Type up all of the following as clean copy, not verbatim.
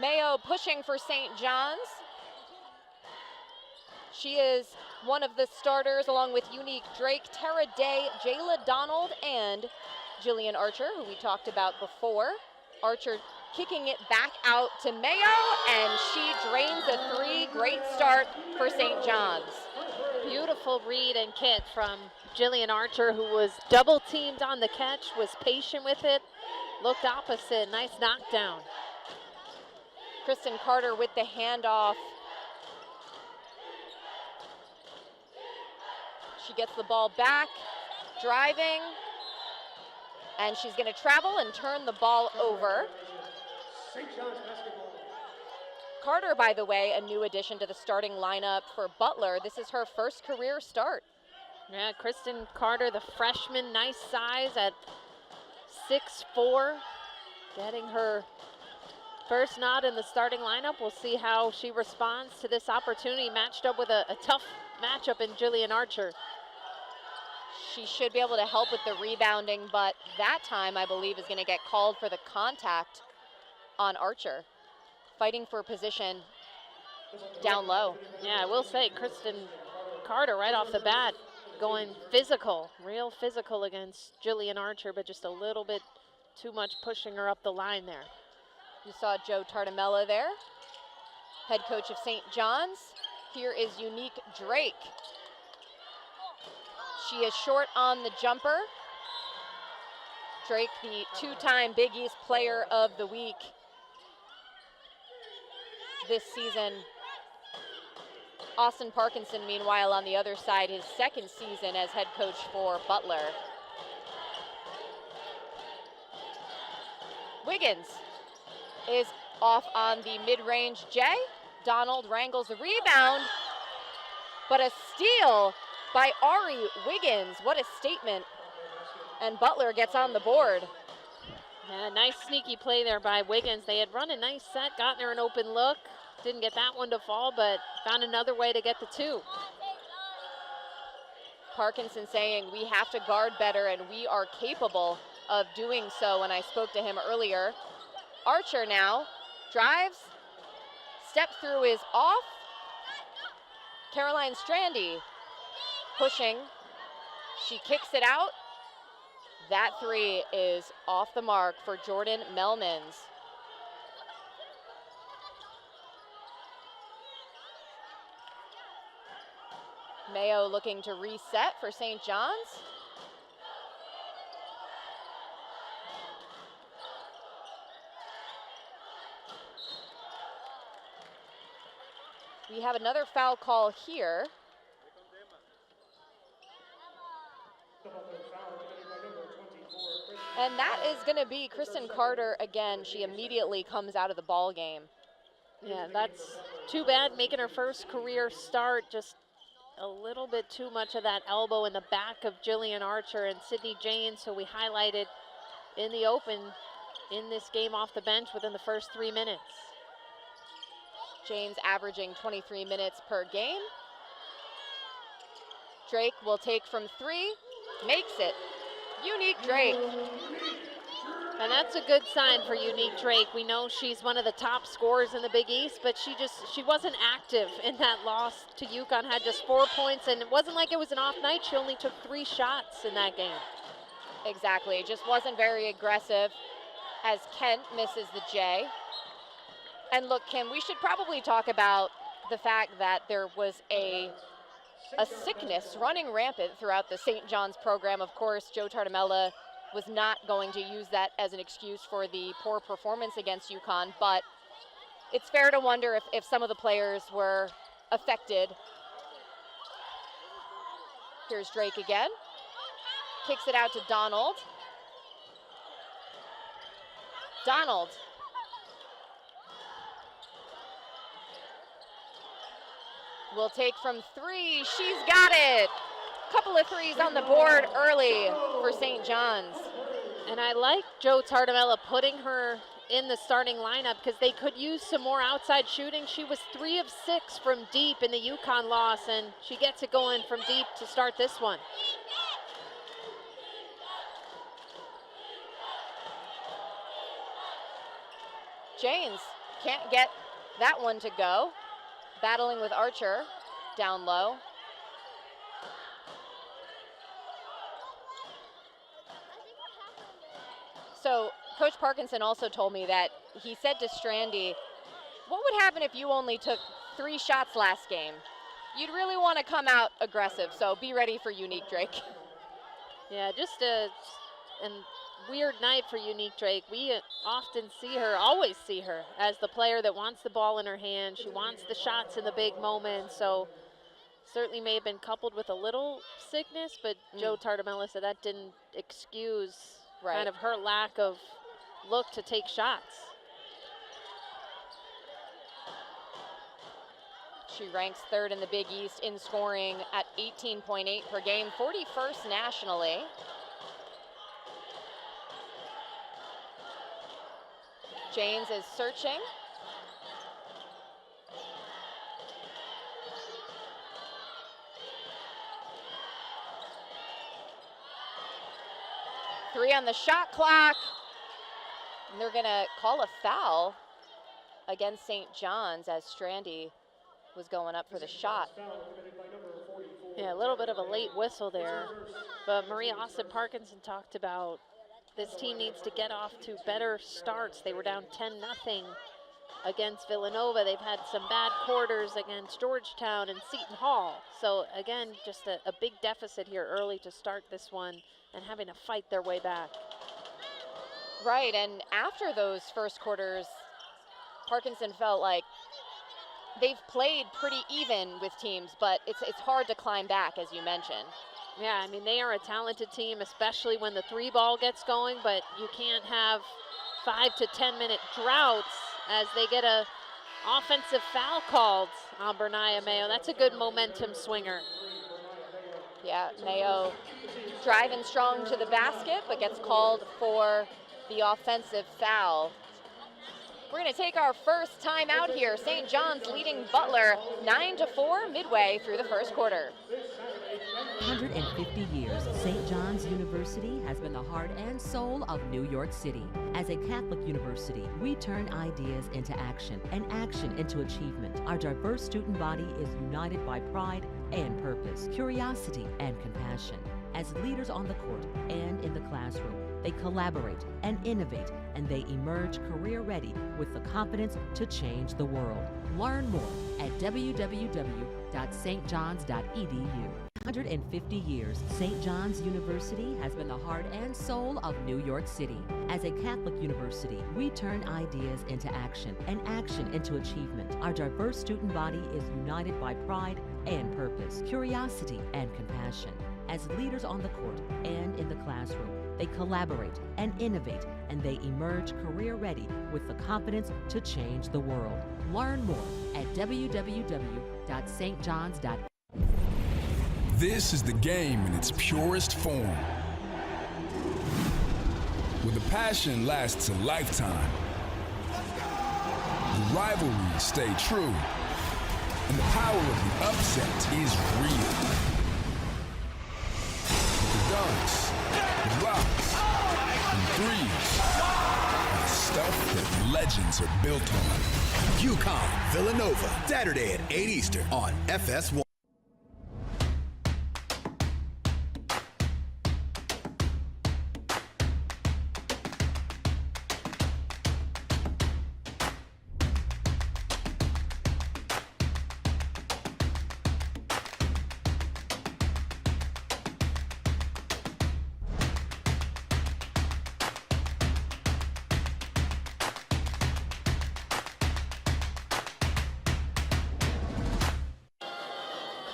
Mayo pushing for St. John's. She is one of the starters along with Unique Drake, Tara Day, Jayla Donald, and Jillian Archer, who we talked about before. Archer kicking it back out to Mayo, and she drains a three. Great start for St. John's. Beautiful read and kick from Jillian Archer, who was double teamed on the catch, was patient with it, looked opposite, nice knockdown. Kristen Carter with the handoff. She gets the ball back, driving, and she's going to travel and turn the ball over. Carter, by the way, a new addition to the starting lineup for Butler. This is her first career start. Yeah, Kristen Carter, the freshman, nice size at 6'4", getting her first nod in the starting lineup. We'll see how she responds to this opportunity, matched up with a tough matchup in Jillian Archer. She should be able to help with the rebounding, but that time, I believe, is going to get called for the contact on Archer. Fighting for position down low. Yeah, I will say, Kristen Carter right off the bat going physical, real physical against Jillian Archer, but just a little bit too much pushing her up the line there. You saw Joe Tartamella there, head coach of St. John's. Here is Unique Drake. She is short on the jumper. Drake, the two-time Big East Player of the Week this season. Austin Parkinson, meanwhile, on the other side, his second season as head coach for Butler. Wiggins is off on the mid-range J. Donald wrangles the rebound, but a steal by Ari Wiggins. What a statement. And Butler gets on the board. Yeah, nice sneaky play there by Wiggins. They had run a nice set, gotten her an open look. Didn't get that one to fall, but found another way to get the two. Parkinson saying we have to guard better, and we are capable of doing so when I spoke to him earlier. Archer now drives, step through is off. Caroline Strandy pushing, she kicks it out. That three is off the mark for Jordan Melmans. Mayo looking to reset for St. John's. We have another foul call here. And that is going to be Kristen Carter again. She immediately comes out of the ball game. Yeah, that's too bad, making her first career start. Just a little bit too much of that elbow in the back of Jillian Archer and Sydney Janes, who we highlighted in the open in this game off the bench within the first 3 minutes. Janes averaging 23 minutes per game. Drake will take from three, makes it. Unique Drake. And that's a good sign for Unique Drake. We know she's one of the top scorers in the Big East, but she wasn't active in that loss to UConn, had just 4 points, and it wasn't like it was an off night. She only took 3 shots in that game. Exactly, it just wasn't very aggressive as Kent misses the J. And look, Kim, we should probably talk about the fact that there was a sickness running rampant throughout the St. John's program. Of course, Joe Tartamella was not going to use that as an excuse for the poor performance against UConn, but it's fair to wonder if some of the players were affected. Here's Drake again. Kicks it out to Donald. Donald. Will take from three. She's got it. Couple of threes on the board early for St. John's. And I like Joe Tartamella putting her in the starting lineup because they could use some more outside shooting. She was 3 of 6 from deep in the UConn loss, and she gets it going from deep to start this one. Janes can't get that one to go. Battling with Archer down low. So Coach Parkinson also told me that he said to Strandy, what would happen if you only took 3 shots last game? You'd really want to come out aggressive, so be ready for Unique Drake. Yeah, just a weird night for Unique Drake. We often see her, always see her, as the player that wants the ball in her hand. She wants the shots in the big moments, so certainly may have been coupled with a little sickness, but Joe Tartamella said that didn't excuse kind of her lack of look to take shots. She ranks 3rd in the Big East in scoring at 18.8 per game, 41st nationally. James is searching. Three on the shot clock. And they're gonna call a foul against St. John's as Strandy was going up for the shot. Yeah, a little bit of a late whistle there. But Maria Austin Parkinson talked about this team needs to get off to better starts. They were down 10-0 against Villanova. They've had some bad quarters against Georgetown and Seton Hall. So again, just a big deficit here early to start this one and having to fight their way back. Right, and after those first quarters, Parkinson felt like they've played pretty even with teams, but it's hard to climb back, as you mentioned. Yeah, I mean, they are a talented team, especially when the 3-ball gets going, but you can't have 5 to 10 minute droughts as they get a offensive foul called on Bernaya Mayo. That's a good momentum swinger. Yeah, Mayo driving strong to the basket, but gets called for the offensive foul. We're going to take our first time out here. St. John's leading Butler 9-4 midway through the first quarter. 150 years, St. John's University has been the heart and soul of New York City. As a Catholic university, we turn ideas into action and action into achievement. Our diverse student body is united by pride and purpose, curiosity and compassion. As leaders on the court and in the classroom, they collaborate and innovate, and they emerge career-ready with the confidence to change the world. Learn more at www.stjohns.edu. 150 years, St. John's University has been the heart and soul of New York City. As a Catholic university, we turn ideas into action and action into achievement. Our diverse student body is united by pride and purpose, curiosity and compassion. As leaders on the court and in the classroom, they collaborate and innovate, and they emerge career-ready with the confidence to change the world. Learn more at www.stjohns.edu. This is the game in its purest form, where the passion lasts a lifetime, the rivalries stay true, and the power of the upset is real. The dunks, the blocks, and threes, and the stuff that legends are built on. UConn, Villanova, Saturday at 8 Eastern on FS1.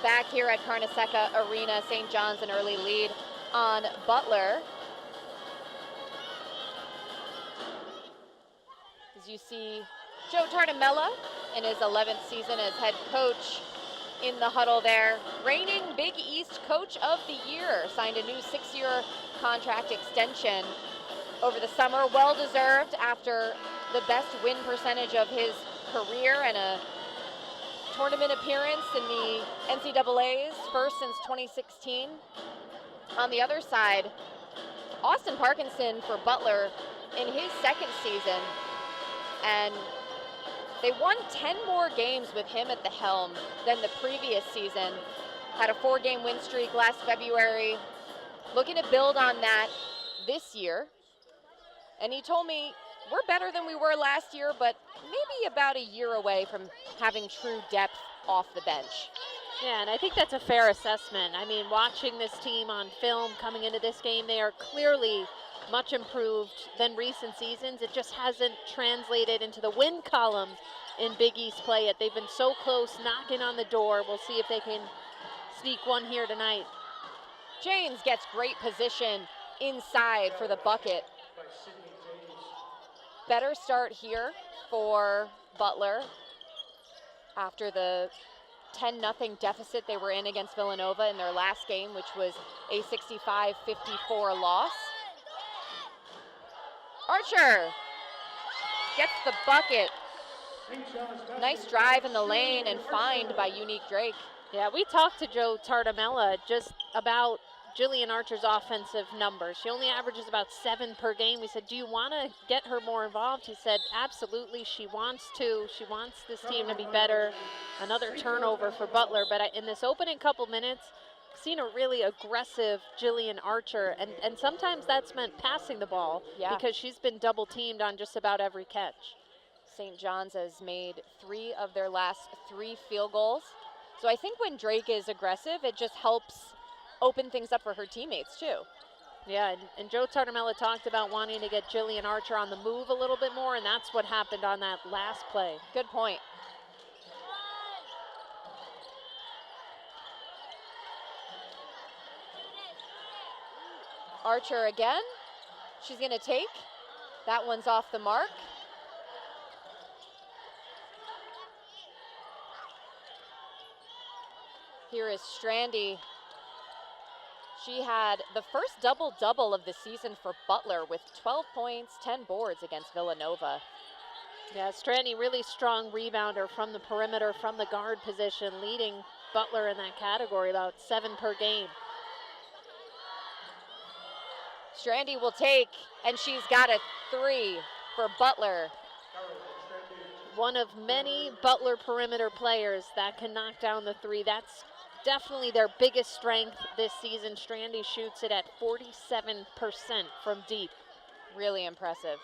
Back here at Carnesecca Arena, St. John's an early lead on Butler. As you see Joe Tartamella in his 11th season as head coach in the huddle there. Reigning Big East Coach of the Year, signed a new 6-year contract extension over the summer. Well-deserved after the best win percentage of his career and a tournament appearance in the NCAA's, first since 2016. On the other side, Austin Parkinson for Butler in his second season, and They won 10 more games with him at the helm than the previous season. Had a 4-game win streak last February. Looking to build on that this year. And he told me, we're better than we were last year, but maybe about a year away from having true depth off the bench. Yeah, and I think that's a fair assessment. I mean, watching this team on film coming into this game, they are clearly much improved than recent seasons. It just hasn't translated into the win columns in Big East play yet. They've been so close, knocking on the door. We'll see if they can sneak one here tonight. James gets great position inside for the bucket. Better start here for Butler after the 10-0 deficit they were in against Villanova in their last game, which was a 65-54 loss. Archer gets the bucket. Nice drive in the lane and fined by Unique Drake. Yeah, we talked to Joe Tartamella just about Jillian Archer's offensive numbers. She only averages about 7 per game. We said, do you want to get her more involved? He said, absolutely, she wants to. She wants this team to be better. Another turnover for Butler, but in this opening couple minutes, seen a really aggressive Jillian Archer, and sometimes that's meant passing the ball because she's been double teamed on just about every catch. St. John's has made 3 of their last 3 field goals. So I think when Drake is aggressive, it just helps open things up for her teammates too. Yeah, and Joe Tartamella talked about wanting to get Jillian Archer on the move a little bit more, and that's what happened on that last play. Good point. Archer again. She's going to take. That one's off the mark. Here is Strandy. She had the first double-double of the season for Butler with 12 points, 10 boards against Villanova. Yeah, Strandy, really strong rebounder from the perimeter, from the guard position, leading Butler in that category, about 7 per game. Strandy will take, and she's got a 3 for Butler. One of many Butler perimeter players that can knock down the 3. That's definitely their biggest strength this season. Strandy shoots it at 47% from deep. Really impressive.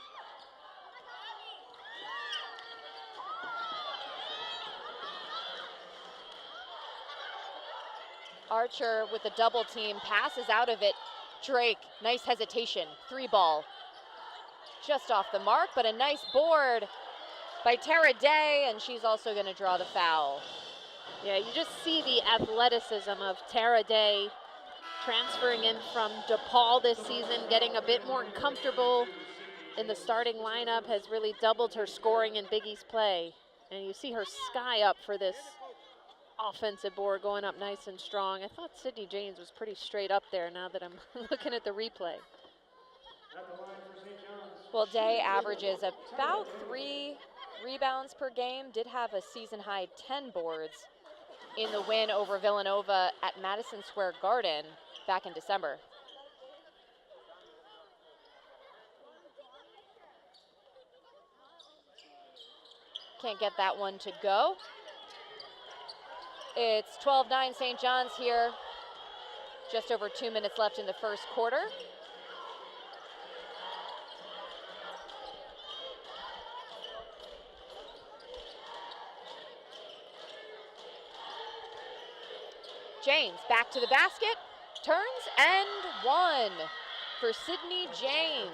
Archer with the double team, passes out of it. Drake, nice hesitation, 3 ball. Just off the mark, but a nice board by Tara Day, and she's also going to draw the foul. Yeah, you just see the athleticism of Tara Day transferring in from DePaul this season, getting a bit more comfortable in the starting lineup, has really doubled her scoring in Big East play. And you see her sky up for this offensive board, going up nice and strong. I thought Sydney James was pretty straight up there now that I'm looking at the replay. Well, Day averages about 3 rebounds per game, did have a season-high 10 boards in the win over Villanova at Madison Square Garden back in December. Can't get that one to go. It's 12-9 St. John's here. Just over 2 minutes left in the first quarter. James back to the basket, turns and 1 for Sydney James.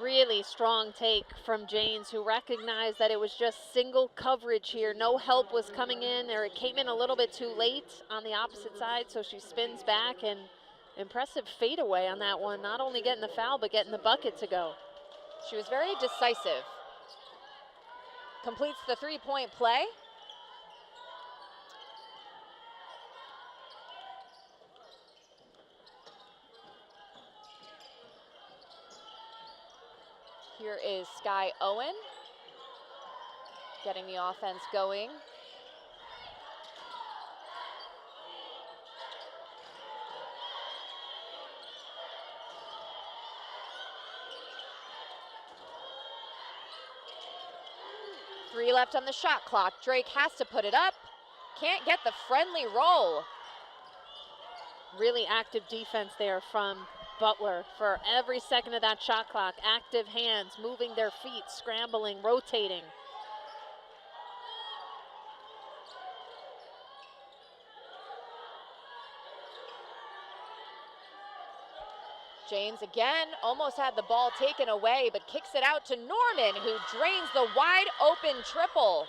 Really strong take from James, who recognized that it was just single coverage here. No help was coming in, or it came in a little bit too late on the opposite side, so she spins back, and impressive fadeaway on that one. Not only getting the foul, but getting the bucket to go. She was very decisive. Completes the 3-point play. Here is Sky Owen getting the offense going. 3 left on the shot clock. Drake has to put it up. Can't get the friendly roll. Really active defense there from Butler for every second of that shot clock. Active hands, moving their feet, scrambling, rotating. Janes again almost had the ball taken away, but kicks it out to Norman, who drains the wide open triple.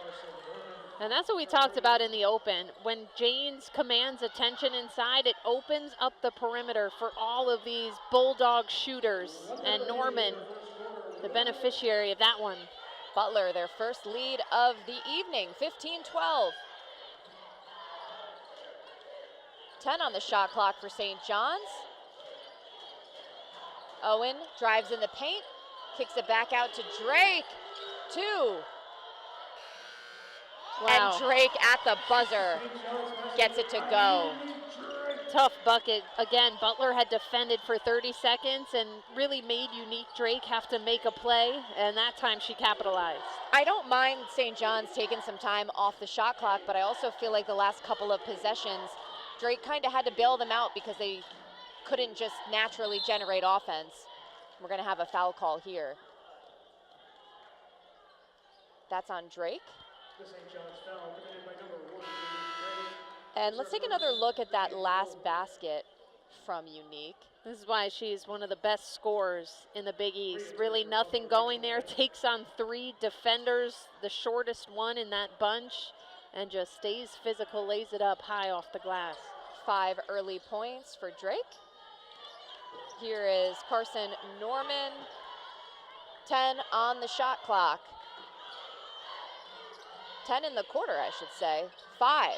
And that's what we talked about in the open. When Janes commands attention inside, it opens up the perimeter for all of these bulldog shooters. And Norman, the beneficiary of that one. Butler, their first lead of the evening, 15-12. 10 on the shot clock for St. John's. Owen drives in the paint, kicks it back out to Drake. 2. Wow. And Drake at the buzzer gets it to go. Tough bucket. Again, Butler had defended for 30 seconds and really made unique Drake have to make a play, and that time she capitalized. I don't mind St. John's taking some time off the shot clock, but I also feel like the last couple of possessions, Drake kind of had to bail them out because they couldn't just naturally generate offense. We're going to have a foul call here. That's on Drake. And let's take another look at that last basket from Unique. This is why she's one of the best scorers in the Big East. Really nothing going there. Takes on 3 defenders, the shortest one in that bunch, and just stays physical, lays it up high off the glass. 5 early points for Drake. Here is Carson Norman. 10 on the shot clock. 10 in the quarter, I should say. 5.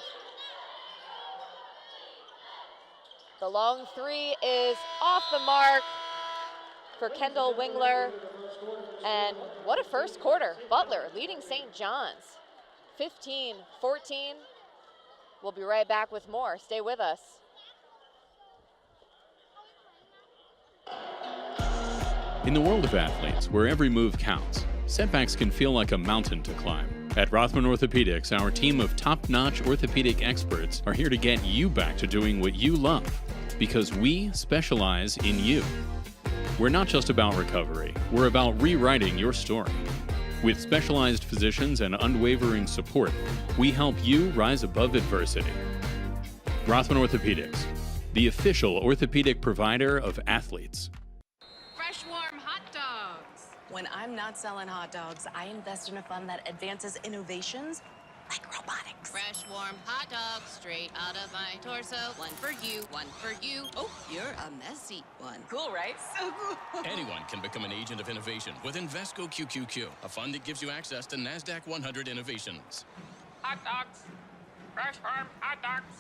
The long 3 is off the mark for Kendall Wingler. And what a first quarter. Butler leading St. John's. 15-14. We'll be right back with more. Stay with us. In the world of athletes, where every move counts, setbacks can feel like a mountain to climb. At Rothman Orthopedics, our team of top-notch orthopedic experts are here to get you back to doing what you love, because we specialize in you. We're not just about recovery, we're about rewriting your story. With specialized physicians and unwavering support, we help you rise above adversity. Rothman Orthopedics, the official orthopedic provider of athletes. Fresh warm hot dogs. When I'm not selling hot dogs, I invest in a fund that advances innovations like robotics. Fresh warm hot dogs straight out of my torso. One for you, one for you. Oh, you're a messy one. Cool, right? So cool. Anyone can become an agent of innovation with Invesco QQQ, a fund that gives you access to NASDAQ 100 innovations. Hot dogs. Fresh farm hot dogs.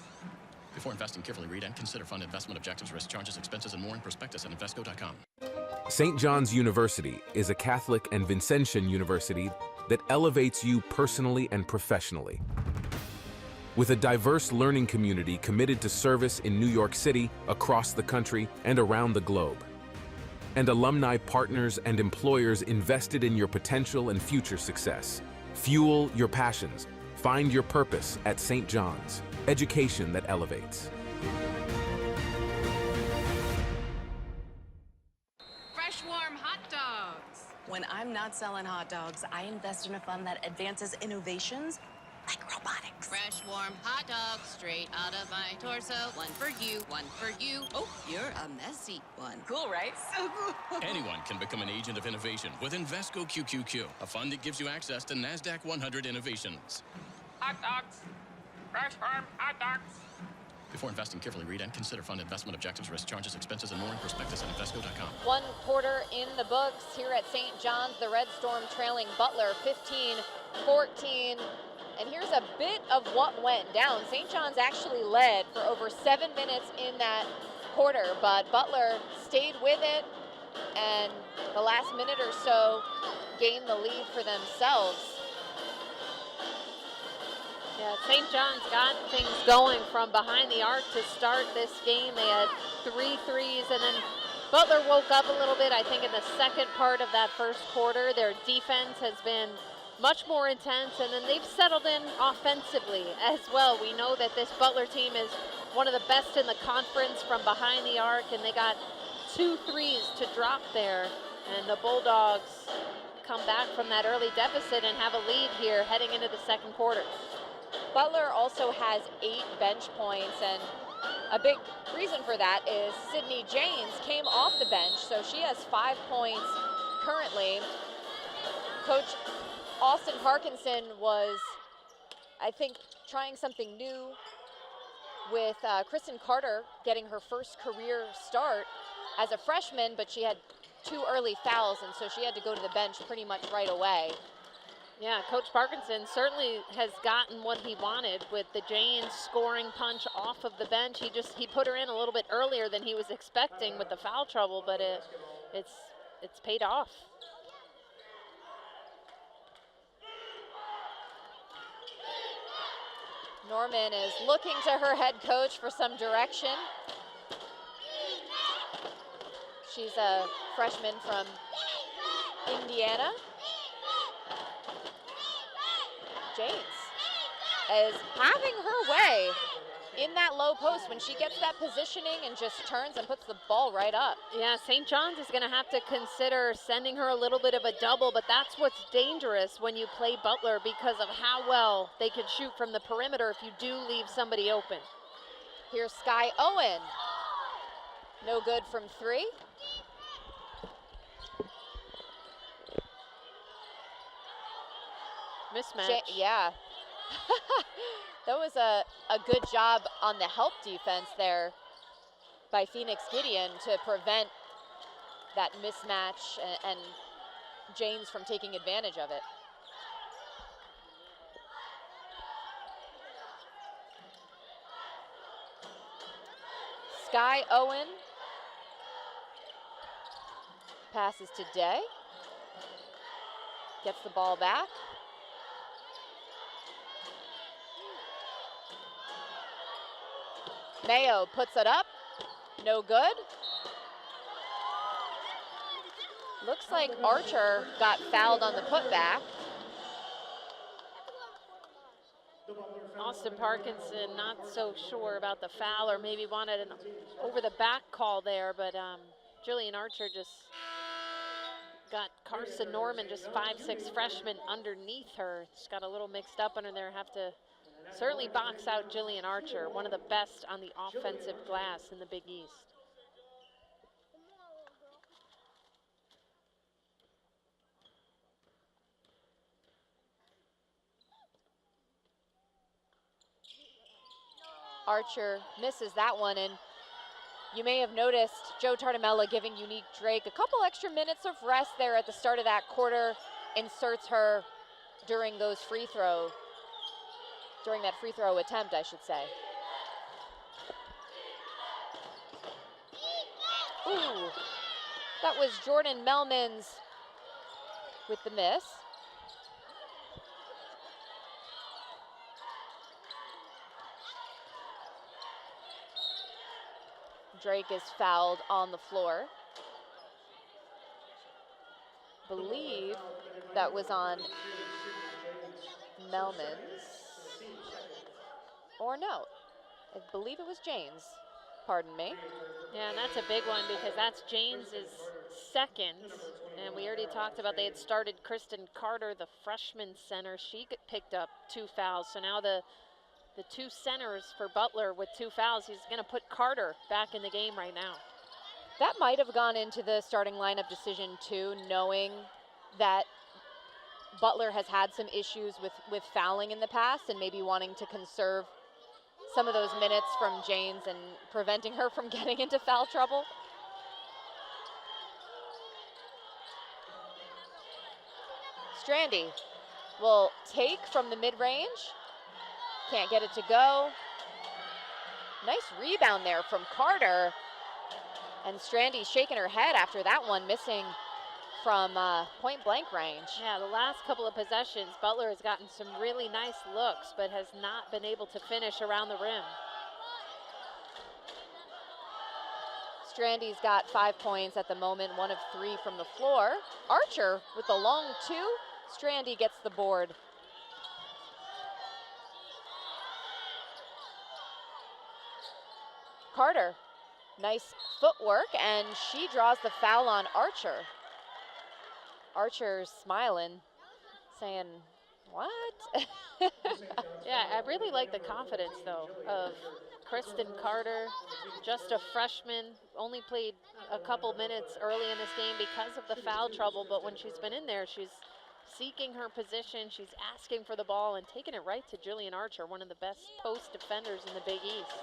Before investing, carefully read and consider fund investment objectives, risk, charges, expenses, and more in prospectus at Invesco.com. St. John's University is a Catholic and Vincentian university that elevates you personally and professionally. With a diverse learning community committed to service in New York City, across the country, and around the globe. And alumni partners and employers invested in your potential and future success. Fuel your passions. Find your purpose at St. John's. Education that elevates. Fresh warm hot dogs. When I'm not selling hot dogs, I invest in a fund that advances innovations like robotics. Fresh warm hot dogs straight out of my torso. One for you, one for you. Oh, you're a messy one. Cool, right? So cool. Anyone can become an agent of innovation with Invesco QQQ, a fund that gives you access to NASDAQ 100 innovations. Hot dogs. Fresh farm hot dogs. Before investing, carefully read and consider fund investment objectives, risk, charges, expenses, and more in prospectus at Invesco.com. 1 quarter in the books here at St. John's. The Red Storm trailing Butler 15-14. And here's a bit of what went down. St. John's actually led for over 7 minutes in that quarter, but Butler stayed with it, and the last minute or so gained the lead for themselves. Yeah, St. John's got things going from behind the arc to start this game. They had 3 threes, and then Butler woke up a little bit, I think, in the second part of that first quarter. Their defense has been much more intense, and then they've settled in offensively as well. We know that this Butler team is one of the best in the conference from behind the arc, and they got 2 threes to drop there, and the Bulldogs come back from that early deficit and have a lead here heading into the second quarter. Butler also has 8 bench points, and a big reason for that is Sydney Janes came off the bench, so she has 5 points currently. Coach Austin Parkinson was, I think, trying something new with Kristen Carter getting her first career start as a freshman, but she had 2 early fouls, and so she had to go to the bench pretty much right away. Yeah, Coach Parkinson certainly has gotten what he wanted with the Janes scoring punch off of the bench. He put her in a little bit earlier than he was expecting with the foul trouble, but it's paid off. Norman is looking to her head coach for some direction. She's a freshman from Indiana. Janes is having her way in that low post when she gets that positioning and just turns and puts the ball right up. Yeah, St. John's is going to have to consider sending her a little bit of a double, but that's what's dangerous when you play Butler because of how well they can shoot from the perimeter if you do leave somebody open. Here's Sky Owen. No good from 3. Mismatch. Yeah. That was a good job on the help defense there by Phoenix Gideon to prevent that mismatch and Janes from taking advantage of it. Sky Owen passes to Day. Gets the ball back. Mayo puts it up, no good. Looks like Archer got fouled on the putback. Austin Parkinson not so sure about the foul, or maybe wanted an over the back call there, but Jillian Archer just got Carson Norman, just 5'6" freshman, underneath her. Just got a little mixed up under there. Have to certainly box out Jillian Archer, one of the best on the offensive glass in the Big East. Archer misses that one, and you may have noticed Joe Tartamella giving Unique Drake a couple extra minutes of rest there at the start of that quarter, inserts her during that free throw attempt, I should say. Ooh, that was Jordan Melmans with the miss. Drake is fouled on the floor. Believe that was on Melmans. Or no, I believe it was Janes. Pardon me. Yeah, and that's a big one because that's Janes's second. And we already talked about they had started Kristen Carter, the freshman center. She picked up 2 fouls. So now the 2 centers for Butler with 2 fouls. He's going to put Carter back in the game right now. That might have gone into the starting lineup decision too, knowing that Butler has had some issues with fouling in the past and maybe wanting to conserve some of those minutes from Janes and preventing her from getting into foul trouble. Strandy will take from the mid-range. Can't get it to go. Nice rebound there from Carter. And Strandy's shaking her head after that one, missing from point-blank range. Yeah, the last couple of possessions, Butler has gotten some really nice looks, but has not been able to finish around the rim. Strandy's got 5 points at the moment, 1 of 3 from the floor. Archer with the long 2, Strandy gets the board. Carter, nice footwork, and she draws the foul on Archer. Archer's smiling, saying, what? Yeah, I really like the confidence, though, of Kristen Carter, just a freshman, only played a couple minutes early in this game because of the foul trouble, but when she's been in there, she's seeking her position, she's asking for the ball and taking it right to Jillian Archer, one of the best post defenders in the Big East.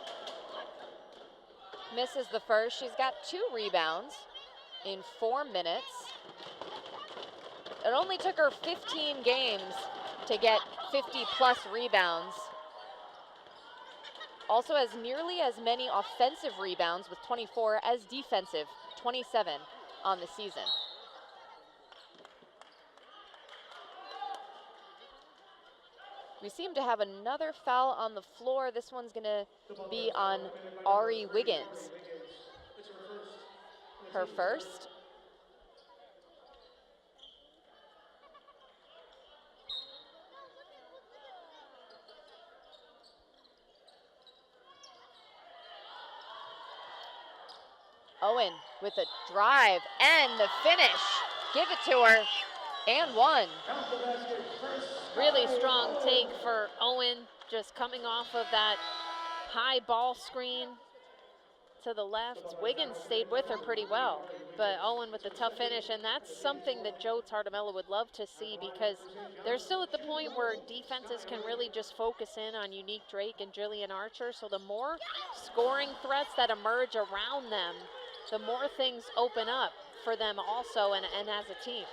Misses the first. She's got 2 rebounds in 4 minutes. It only took her 15 games to get 50-plus rebounds. Also has nearly as many offensive rebounds with 24 as defensive, 27 on the season. We seem to have another foul on the floor. This one's going to be on Ari Wiggins. Her first. Owen with a drive and the finish. Give it to her, and one. Really strong take for Owen, just coming off of that high ball screen to the left. Wiggins stayed with her pretty well, but Owen with the tough finish, and that's something that Joe Tartamella would love to see, because they're still at the point where defenses can really just focus in on Unique Drake and Jillian Archer, so the more scoring threats that emerge around them, the more things open up for them also and as a team.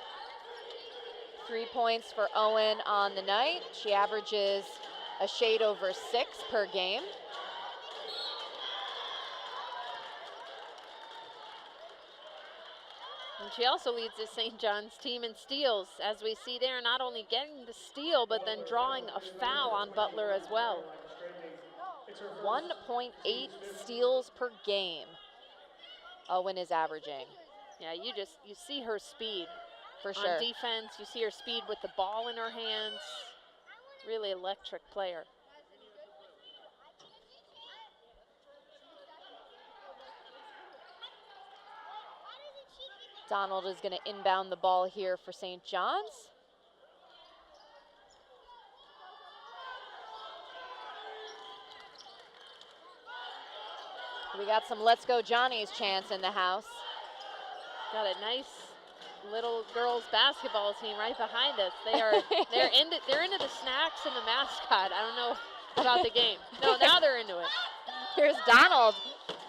3 points for Owen on the night. She averages a shade over 6 per game. And she also leads the St. John's team in steals, as we see there, not only getting the steal, but then drawing a foul on Butler as well. 1.8 steals per game Owen is averaging. Yeah, you see her speed. For sure. On defense, you see her speed with the ball in her hands. Really electric player. Donald is going to inbound the ball here for St. John's. We got some Let's Go Johnny's chants in the house. Got a nice little girls basketball team right behind us. They're into the snacks and the mascot. I don't know about the game. No, now they're into it. Here's Donald,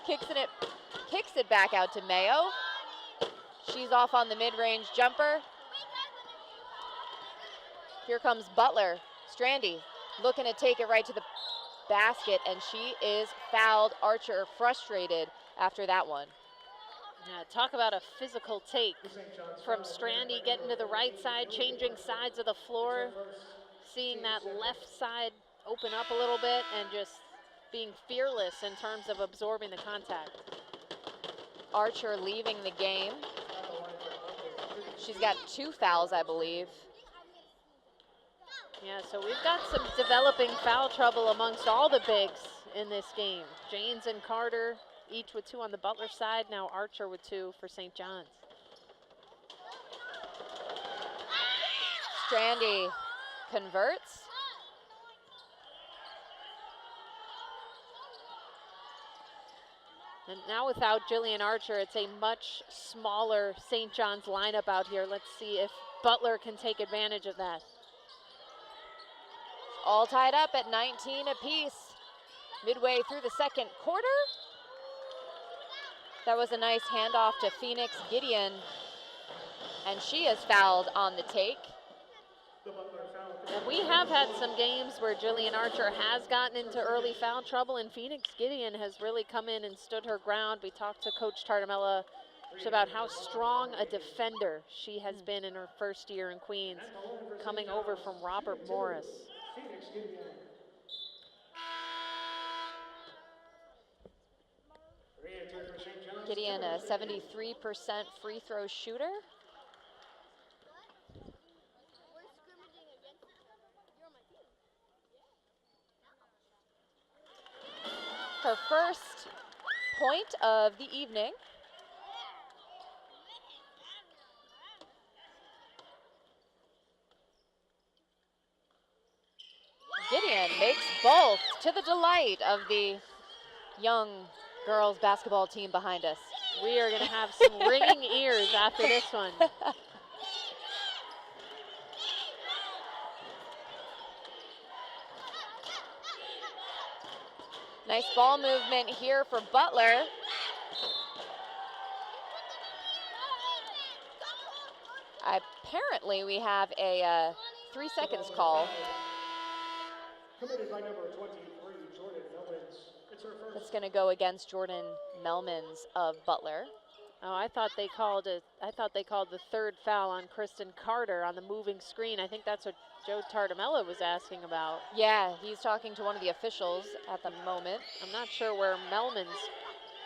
kicks it back out to Mayo. She's off on the mid-range jumper. Here comes Butler. Strandy looking to take it right to the basket, and she is fouled. Archer frustrated after that one. Yeah, talk about a physical take from Strandy, getting to the right side, changing sides of the floor, seeing that left side open up a little bit, and just being fearless in terms of absorbing the contact. Archer leaving the game. She's got 2 fouls, I believe. Yeah, so we've got some developing foul trouble amongst all the bigs in this game. Janes and Carter, each with 2 on the Butler side. Now Archer with 2 for St. John's. Strandy converts. And now without Jillian Archer, it's a much smaller St. John's lineup out here. Let's see if Butler can take advantage of that. All tied up at 19 apiece. Midway through the second quarter. That was a nice handoff to Phoenix Gideon, and she is fouled on the take. And we have had some games where Jillian Archer has gotten into early foul trouble, and Phoenix Gideon has really come in and stood her ground. We talked to Coach Tartamella about how strong a defender she has been in her first year in Queens, coming over from Robert Morris. Gideon, a 73% free throw shooter. her first point of the evening. Gideon makes both, to the delight of the young girls basketball team behind us. We are going to have some ringing ears after this one. Nice ball movement here for Butler. Apparently we have a 3 seconds call. Committed by number 23, Jordan Millmans. It's her first. That's going to go against Jordan Mellmans of Butler. Oh, I thought they called the third foul on Kristen Carter on the moving screen. I think that's what Joe Tartamella was asking about. Yeah, he's talking to one of the officials at the moment. I'm not sure where Mellmans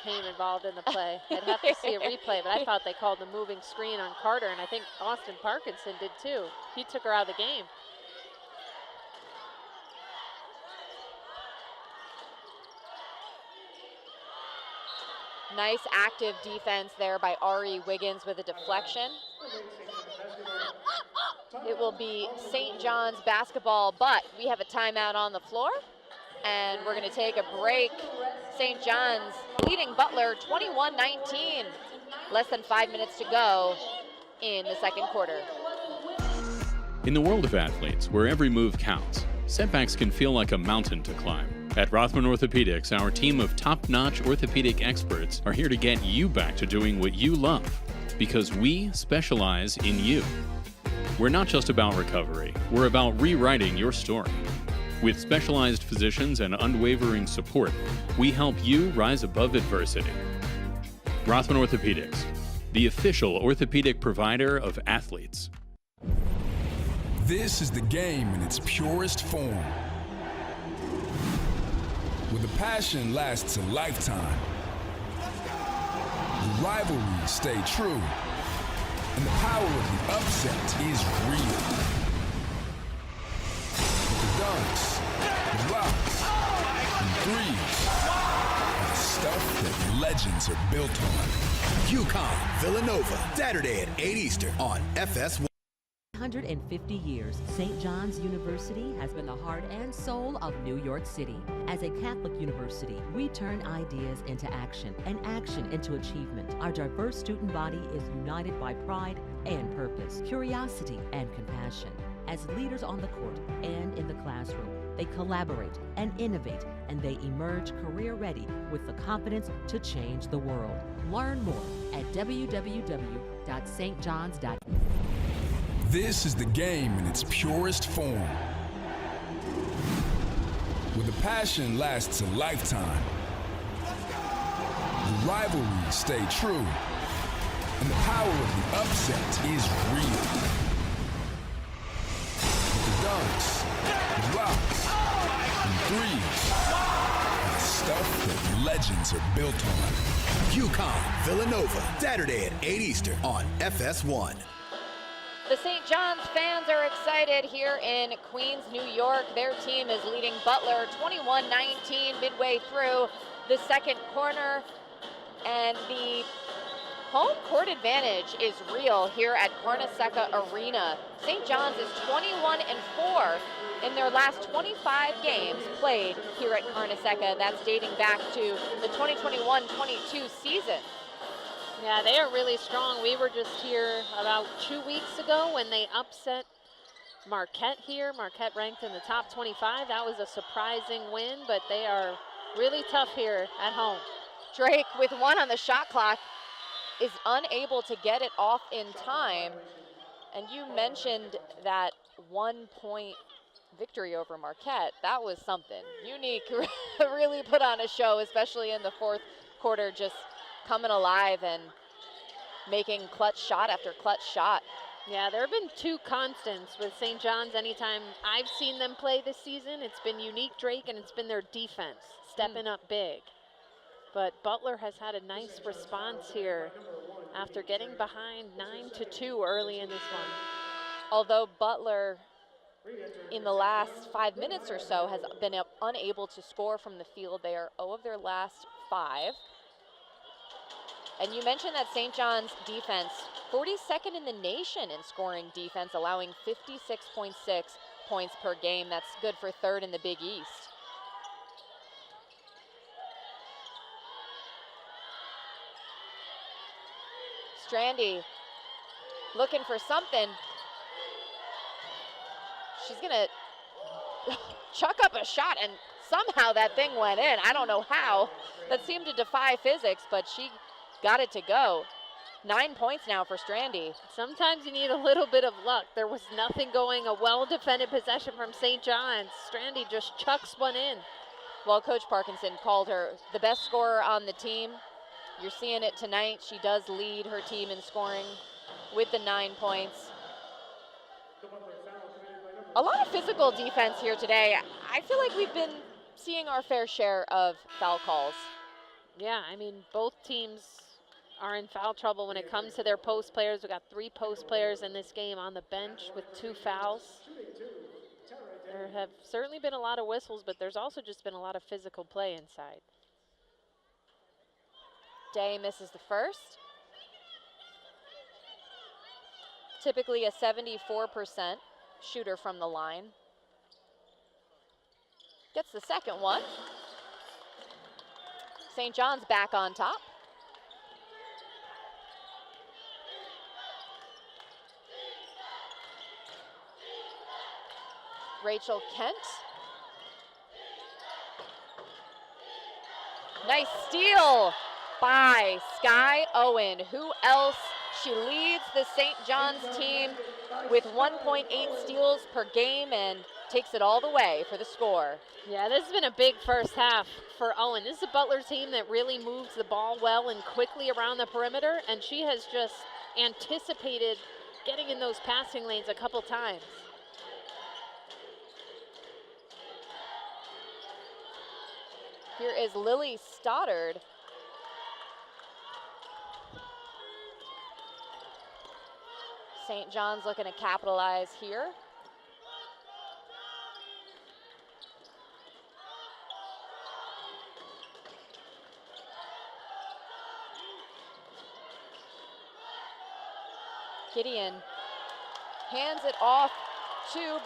came involved in the play. I'd have to see a replay, but I thought they called the moving screen on Carter, and I think Austin Parkinson did too. He took her out of the game. Nice active defense there by Ari Wiggins with a deflection. It will be St. John's basketball, but we have a timeout on the floor, and we're going to take a break. St. John's leading Butler 21-19. Less than 5 minutes to go in the second quarter. In the world of athletes, where every move counts, setbacks can feel like a mountain to climb. At Rothman Orthopedics, our team of top-notch orthopedic experts are here to get you back to doing what you love, because we specialize in you. We're not just about recovery, we're about rewriting your story. With specialized physicians and unwavering support, we help you rise above adversity. Rothman Orthopedics, the official orthopedic provider of athletes. This is the game in its purest form, where the passion lasts a lifetime. The rivalries stay true, and the power of the upset is real. The dunks, the blocks, and threes are the stuff that legends are built on. UConn, Villanova, Saturday at 8 Eastern on FS1. 150 years, St. John's University has been the heart and soul of New York City. As a Catholic university, we turn ideas into action and action into achievement. Our diverse student body is united by pride and purpose, curiosity and compassion. As leaders on the court and in the classroom, they collaborate and innovate, and they emerge career-ready with the confidence to change the world. Learn more at www.stjohns.edu. This is the game in its purest form, where the passion lasts a lifetime. The rivalries stay true, and the power of the upset is real. The dunks, the blocks, and threes are the stuff that legends are built on. UConn, Villanova, Saturday at 8 Eastern on FS1. The St. John's fans are excited here in Queens, New York. Their team is leading Butler 21-19 midway through the second quarter. And the home court advantage is real here at Carnesecca Arena. St. John's is 21-4 in their last 25 games played here at Carnesecca. That's dating back to the 2021-22 season. Yeah, they are really strong. We were just here about 2 weeks ago when they upset Marquette here. Marquette ranked in the top 25. That was a surprising win, but they are really tough here at home. Drake, with one on the shot clock, is unable to get it off in time. And you mentioned that 1 point victory over Marquette. That was something. Unique really put on a show, especially in the fourth quarter, just coming alive and making clutch shot after clutch shot. Yeah, there have been two constants with St. John's anytime I've seen them play this season. It's been Unique Drake and it's been their defense, stepping up big. But Butler has had a nice response here after getting behind 9-2 early in this one. Although Butler in the last 5 minutes or so has been unable to score from the field. They are 0 of their last 5. And you mentioned that St. John's defense, 42nd in the nation in scoring defense, allowing 56.6 points per game. That's good for 3rd in the Big East. Strandy looking for something. She's gonna chuck up a shot, and somehow that thing went in. I don't know how. That seemed to defy physics, but she got it to go. 9 points now for Strandy. Sometimes you need a little bit of luck. There was nothing going, a well-defended possession from St. John's. Strandy just chucks one in. Well, Coach Parkinson called her the best scorer on the team. You're seeing it tonight. She does lead her team in scoring with the 9 points. A lot of physical defense here today. I feel like we've been seeing our fair share of foul calls. Yeah, I mean, both teams are in foul trouble when it comes to their post players. We've got 3 post players in this game on the bench with 2 fouls. There have certainly been a lot of whistles, but there's also just been a lot of physical play inside. Day misses the first. Typically a 74% shooter from the line. Gets the second one. St. John's back on top. Rachel Kent. Nice steal by Sky Owen. Who else? She leads the St. John's team with 1.8 steals per game and takes it all the way for the score. Yeah, this has been a big first half for Owen. This is a Butler team that really moves the ball well and quickly around the perimeter, and she has just anticipated getting in those passing lanes a couple times. Here is Lily Stoddard. St. John's looking to capitalize here. Gideon hands it off to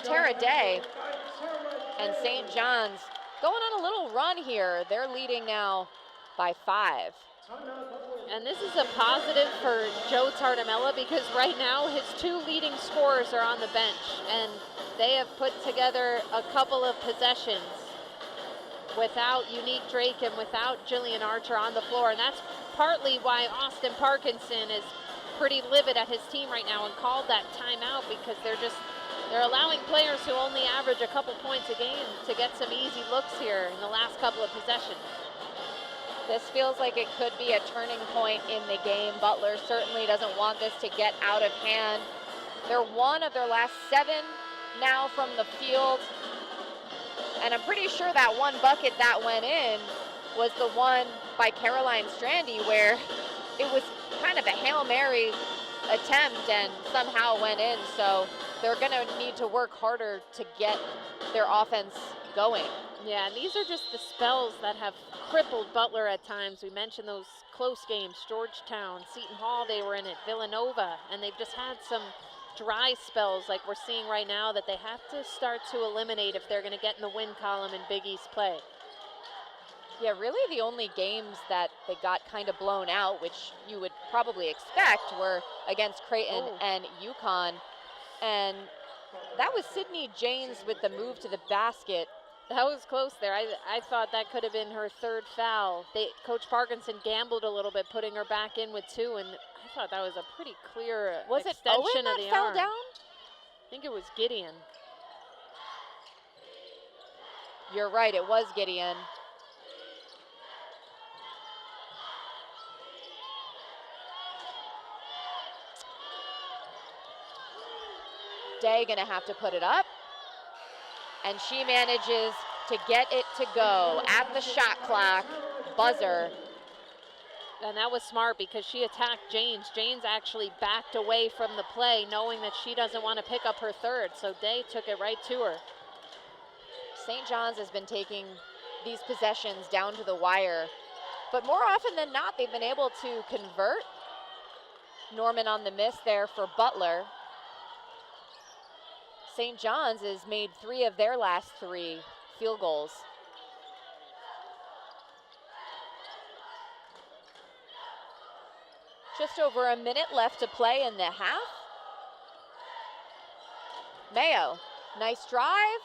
Tara Day. And St. John's going on a little run here. They're leading now by 5. And this is a positive for Joe Tardamella because right now his 2 leading scorers are on the bench and they have put together a couple of possessions without Unique Drake and without Jillian Archer on the floor. And that's partly why Austin Parkinson is pretty livid at his team right now and called that timeout because they're allowing players who only average a couple points a game to get some easy looks here in the last couple of possessions. This feels like it could be a turning point in the game. Butler certainly doesn't want this to get out of hand. They're 1 of their last 7 now from the field. And I'm pretty sure that one bucket that went in was the one by Caroline Strandy where it was kind of a Hail Mary attempt and somehow went in. So they're going to need to work harder to get their offense going. Yeah, and these are just the spells that have crippled Butler at times. We mentioned those close games, Georgetown, Seton Hall, they were in it, Villanova, and they've just had some dry spells like we're seeing right now that they have to start to eliminate if they're going to get in the win column in Big East play. Yeah, really the only games that they got kind of blown out, which you would probably expect, were against Creighton and UConn. And that was Sydney James with the move to the basket. That was close there. I thought that could have been her 3rd foul. Coach Parkinson gambled a little bit, putting her back in with 2, and I thought that was a pretty clear extension of the arm. Was it Owen that fell down? I think it was Gideon. You're right, it was Gideon. Day gonna have to put it up. And she manages to get it to go at the shot clock buzzer. And that was smart because she attacked Janes. Janes actually backed away from the play knowing that she doesn't want to pick up her third. So Day took it right to her. St. John's has been taking these possessions down to the wire, but more often than not, they've been able to convert. Norman on the miss there for Butler. St. John's has made 3 of their last 3 field goals. Just over a minute left to play in the half. Mayo, nice drive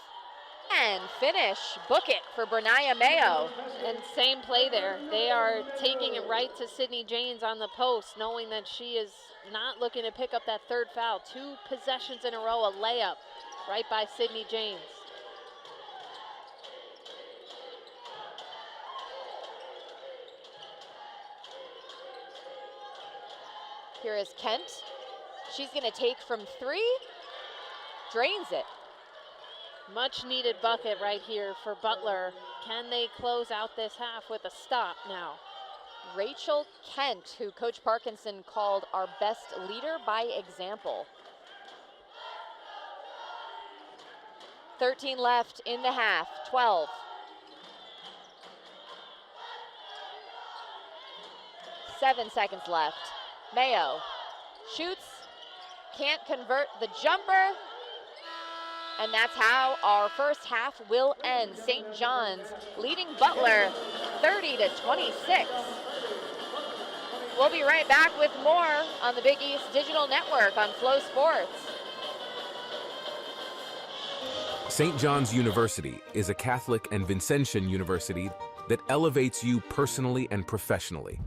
and finish. Book it for Brenaya Mayo. And same play there. They are taking it right to Sydney Janes on the post, knowing that she is not looking to pick up that third foul. 2 possessions in a row, a layup right by Sydney Janes. Here is Kent. She's going to take from 3. Drains it. Much needed bucket right here for Butler. Can they close out this half with a stop now? Rachel Kent, who Coach Parkinson called our best leader by example. 13 left in the half, 12. Seven seconds left. Mayo shoots, can't convert the jumper, and that's how our first half will end. St. John's leading Butler 30-26. We'll be right back with more on the Big East Digital Network on Flow Sports. St. John's University is a Catholic and Vincentian university that elevates you personally and professionally.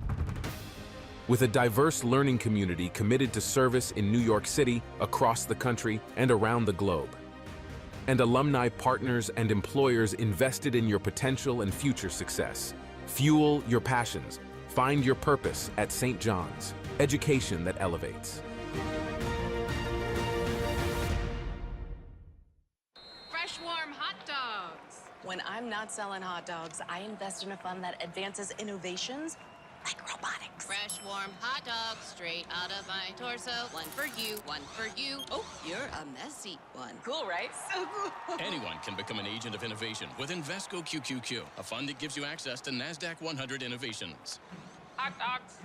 With a diverse learning community committed to service in New York City, across the country, and around the globe. And alumni partners and employers invested in your potential and future success. Fuel your passions. Find your purpose at St. John's. Education that elevates. Fresh, warm hot dogs. When I'm not selling hot dogs, I invest in a fund that advances innovations like robotics. Fresh, warm hot dogs straight out of my torso. One for you, one for you. Oh, you're a messy one. Cool, right? So cool. Anyone can become an agent of innovation with Invesco QQQ, a fund that gives you access to NASDAQ 100 innovations. Hot dogs.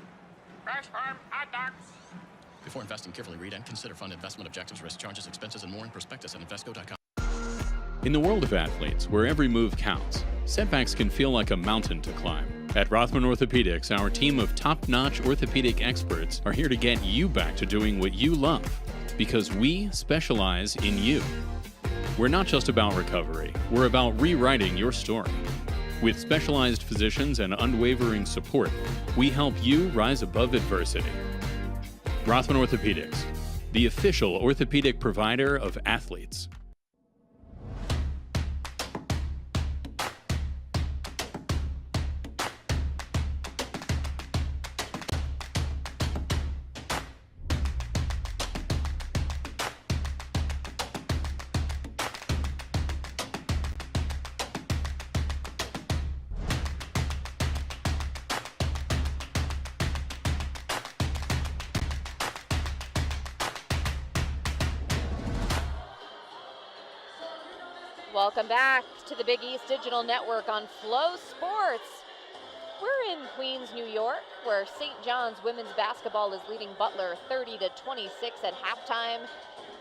Fresh farm hot dogs. Before investing, carefully read and consider fund investment objectives, risk, charges, expenses, and more in prospectus at Invesco.com. In the world of athletes, where every move counts, setbacks can feel like a mountain to climb. At Rothman Orthopedics, our team of top-notch orthopedic experts are here to get you back to doing what you love, because we specialize in you. We're not just about recovery, we're about rewriting your story. With specialized physicians and unwavering support, we help you rise above adversity. Rothman Orthopedics, the official orthopedic provider of athletes. Welcome back to the Big East Digital Network on Flow Sports. We're in Queens, New York, where St. John's women's basketball is leading Butler 30-26 at halftime.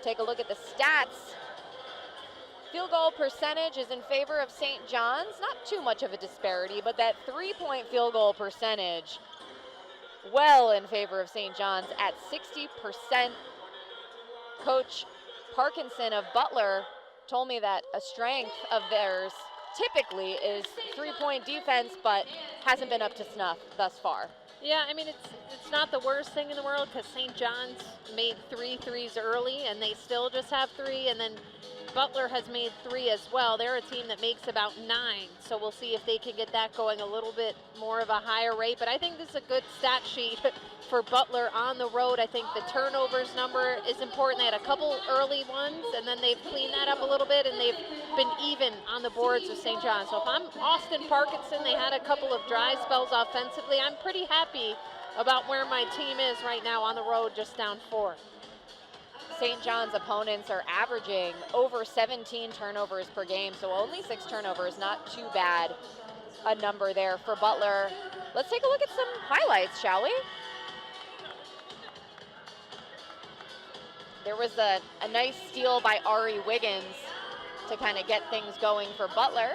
Take a look at the stats. Field goal percentage is in favor of St. John's. Not too much of a disparity, but that three-point field goal percentage well in favor of St. John's at 60%. Coach Parkinson of Butler told me that a strength of theirs typically is three-point defense, but hasn't been up to snuff thus far. Yeah, I mean, it's not the worst thing in the world because St. John's made 3 threes early and they still just have 3, and then Butler has made 3 as well. They're a team that makes about 9, so we'll see if they can get that going a little bit more of a higher rate. But I think this is a good stat sheet for Butler on the road. I think the turnovers number is important. They had a couple early ones, and then they've cleaned that up a little bit, and they've been even on the boards with St. John's. So if I'm Austin Parkinson, they had a couple of dry spells offensively. I'm pretty happy about where my team is right now on the road, just down 4. St. John's opponents are averaging over 17 turnovers per game, so only 6 turnovers, not too bad a number there for Butler. Let's take a look at some highlights, shall we? There was a nice steal by Ari Wiggins to kind of get things going for Butler.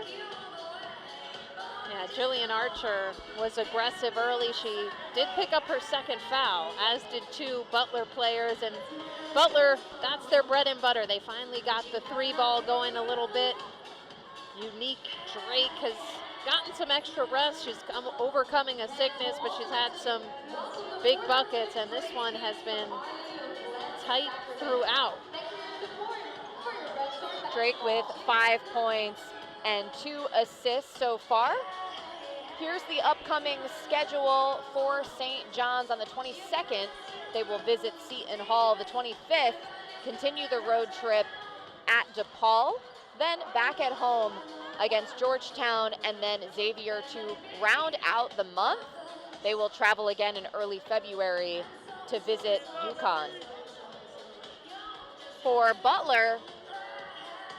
Yeah, Jillian Archer was aggressive early. She did pick up her second foul, as did 2 Butler players. And Butler, that's their bread and butter. They finally got the 3 ball going a little bit. Unique Drake has gotten some extra rest. She's overcoming a sickness, but she's had some big buckets, and this one has been tight throughout. Drake with 5 points and 2 assists so far. Here's the upcoming schedule for St. John's on the 22nd. They will visit Seton Hall the 25th, continue the road trip at DePaul, then back at home against Georgetown and then Xavier to round out the month. They will travel again in early February to visit UConn. For Butler,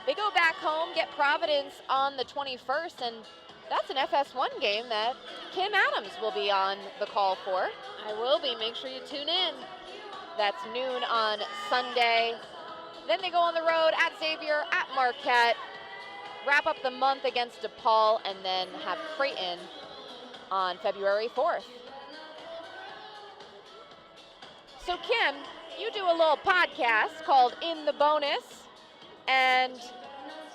they go back home, get Providence on the 21st, and that's an FS1 game that Kim Adams will be on the call for. I will be. Make sure you tune in. That's noon on Sunday. Then they go on the road at Xavier, at Marquette, wrap up the month against DePaul, and then have Creighton on February 4th. So Kim, you do a little podcast called In the Bonus, and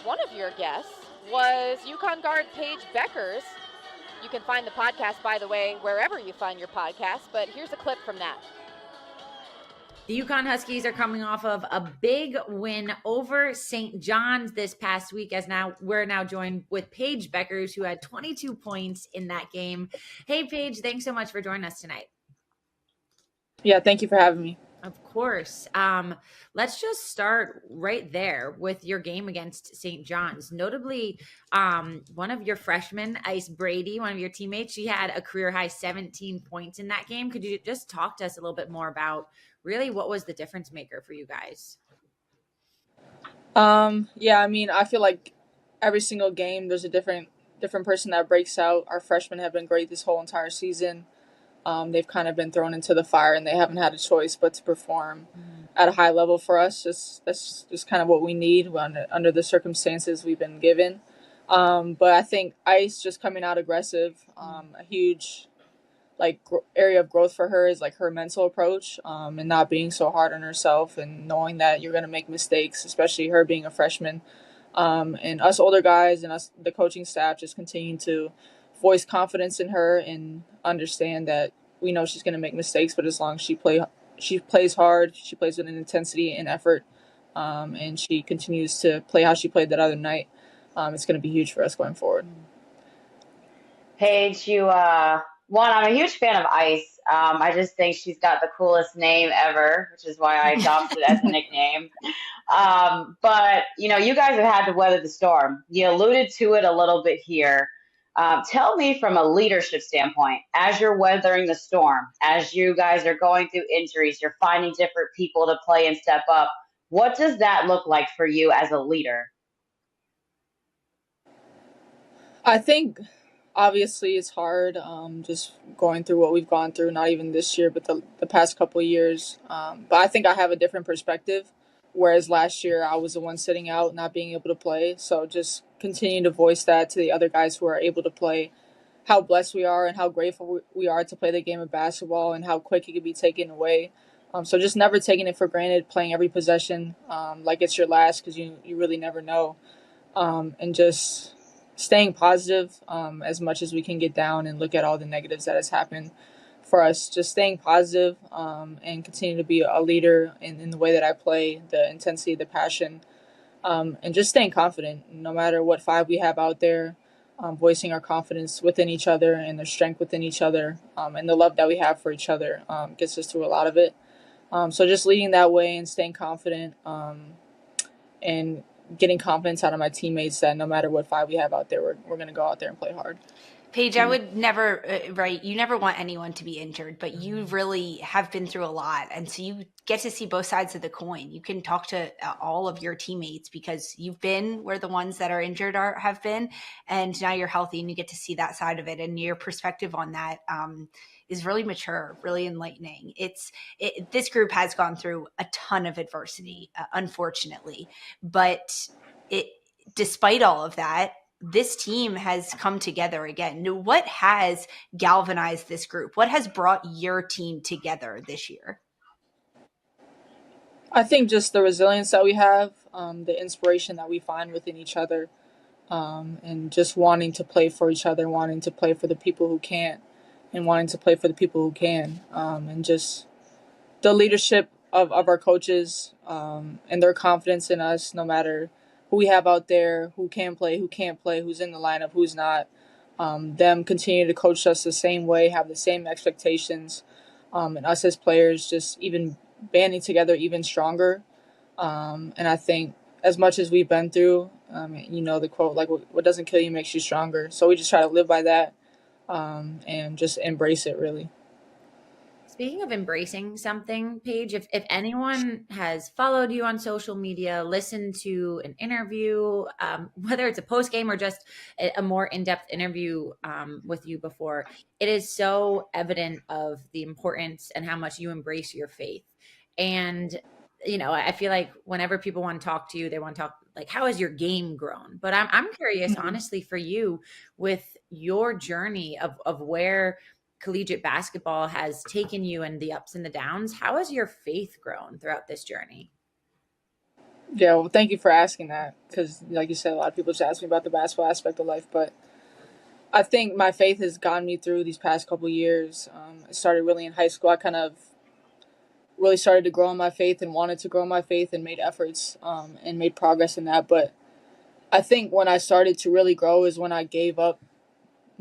one of your guests was UConn guard Paige Bueckers. You can find the podcast, by the way, wherever you find your podcast, but here's a clip from that. The UConn Huskies are coming off of a big win over St. John's this past week, as we're now joined with Paige Bueckers, who had 22 points in that game. Hey, Paige, thanks so much for joining us tonight. Yeah, thank you for having me. Of course. Let's just start right there with your game against St. John's. Notably, one of your freshmen, Ice Brady, one of your teammates, she had a career-high 17 points in that game. Could you just talk to us a little bit more about really what was the difference maker for you guys? Yeah, I mean, I feel like every single game there's a different person that breaks out. Our freshmen have been great this whole entire season. They've kind of been thrown into the fire, and they haven't had a choice but to perform at a high level for us. That's just kind of what we need under the circumstances we've been given. But I think Ice just coming out aggressive, a huge area of growth for her is her mental approach, and not being so hard on herself and knowing that you're going to make mistakes, especially her being a freshman. And us older guys and us, the coaching staff, just continuing to voice confidence in her and understand that we know she's going to make mistakes, but as long as she plays hard, she plays with an intensity and effort, and she continues to play how she played that other night, it's going to be huge for us going forward. Paige, I'm a huge fan of Ice. I just think she's got the coolest name ever, which is why I adopted it as a nickname. But, you guys have had to weather the storm. You alluded to it a little bit here. Tell me from a leadership standpoint, as you're weathering the storm, as you guys are going through injuries, you're finding different people to play and step up. What does that look like for you as a leader? I think obviously it's hard, just going through what we've gone through, not even this year, but the past couple of years. But I think I have a different perspective. Whereas last year I was the one sitting out, not being able to play. So just continue to voice that to the other guys who are able to play, how blessed we are and how grateful we are to play the game of basketball and how quick it can be taken away. So just never taking it for granted, playing every possession like it's your last, because you really never know. And just staying positive as much as we can get down and look at all the negatives that has happened for us. Just staying positive and continue to be a leader in the way that I play, the intensity, the passion, and just staying confident no matter what five we have out there, voicing our confidence within each other and the strength within each other, and the love that we have for each other gets us through a lot of it. So just leading that way and staying confident, and getting confidence out of my teammates that no matter what five we have out there, we're going to go out there and play hard. Paige, I would never, right, you never want anyone to be injured, but you really have been through a lot. And so you get to see both sides of the coin. You can talk to all of your teammates because you've been where the ones that are injured have been, and now you're healthy and you get to see that side of it. And your perspective on that is really mature, really enlightening. This group has gone through a ton of adversity, unfortunately, but despite all of that, this team has come together again. What has galvanized this group? What has brought your team together this year? I think just the resilience that we have, the inspiration that we find within each other, and just wanting to play for each other, wanting to play for the people who can't, and wanting to play for the people who can, and just the leadership of our coaches, and their confidence in us, no matter who we have out there, who can play, who can't play, who's in the lineup, who's not. Them continue to coach us the same way, have the same expectations, and us as players just even banding together even stronger. And I think as much as we've been through, the quote, like, what doesn't kill you makes you stronger. So we just try to live by that, and just embrace it, really. Speaking of embracing something, Paige, if anyone has followed you on social media, listened to an interview, whether it's a post game or just a more in-depth interview with you before, it is so evident of the importance and how much you embrace your faith. And, I feel like whenever people want to talk to you, they want to talk like, how has your game grown? But I'm curious, honestly, for you with your journey of where collegiate basketball has taken you and the ups and the downs. How has your faith grown throughout this journey? Yeah, well, thank you for asking that because, like you said, a lot of people just ask me about the basketball aspect of life, but I think my faith has gotten me through these past couple of years. I started really in high school. I kind of really started to grow in my faith and wanted to grow in my faith and made efforts, and made progress in that. But I think when I started to really grow is when I gave up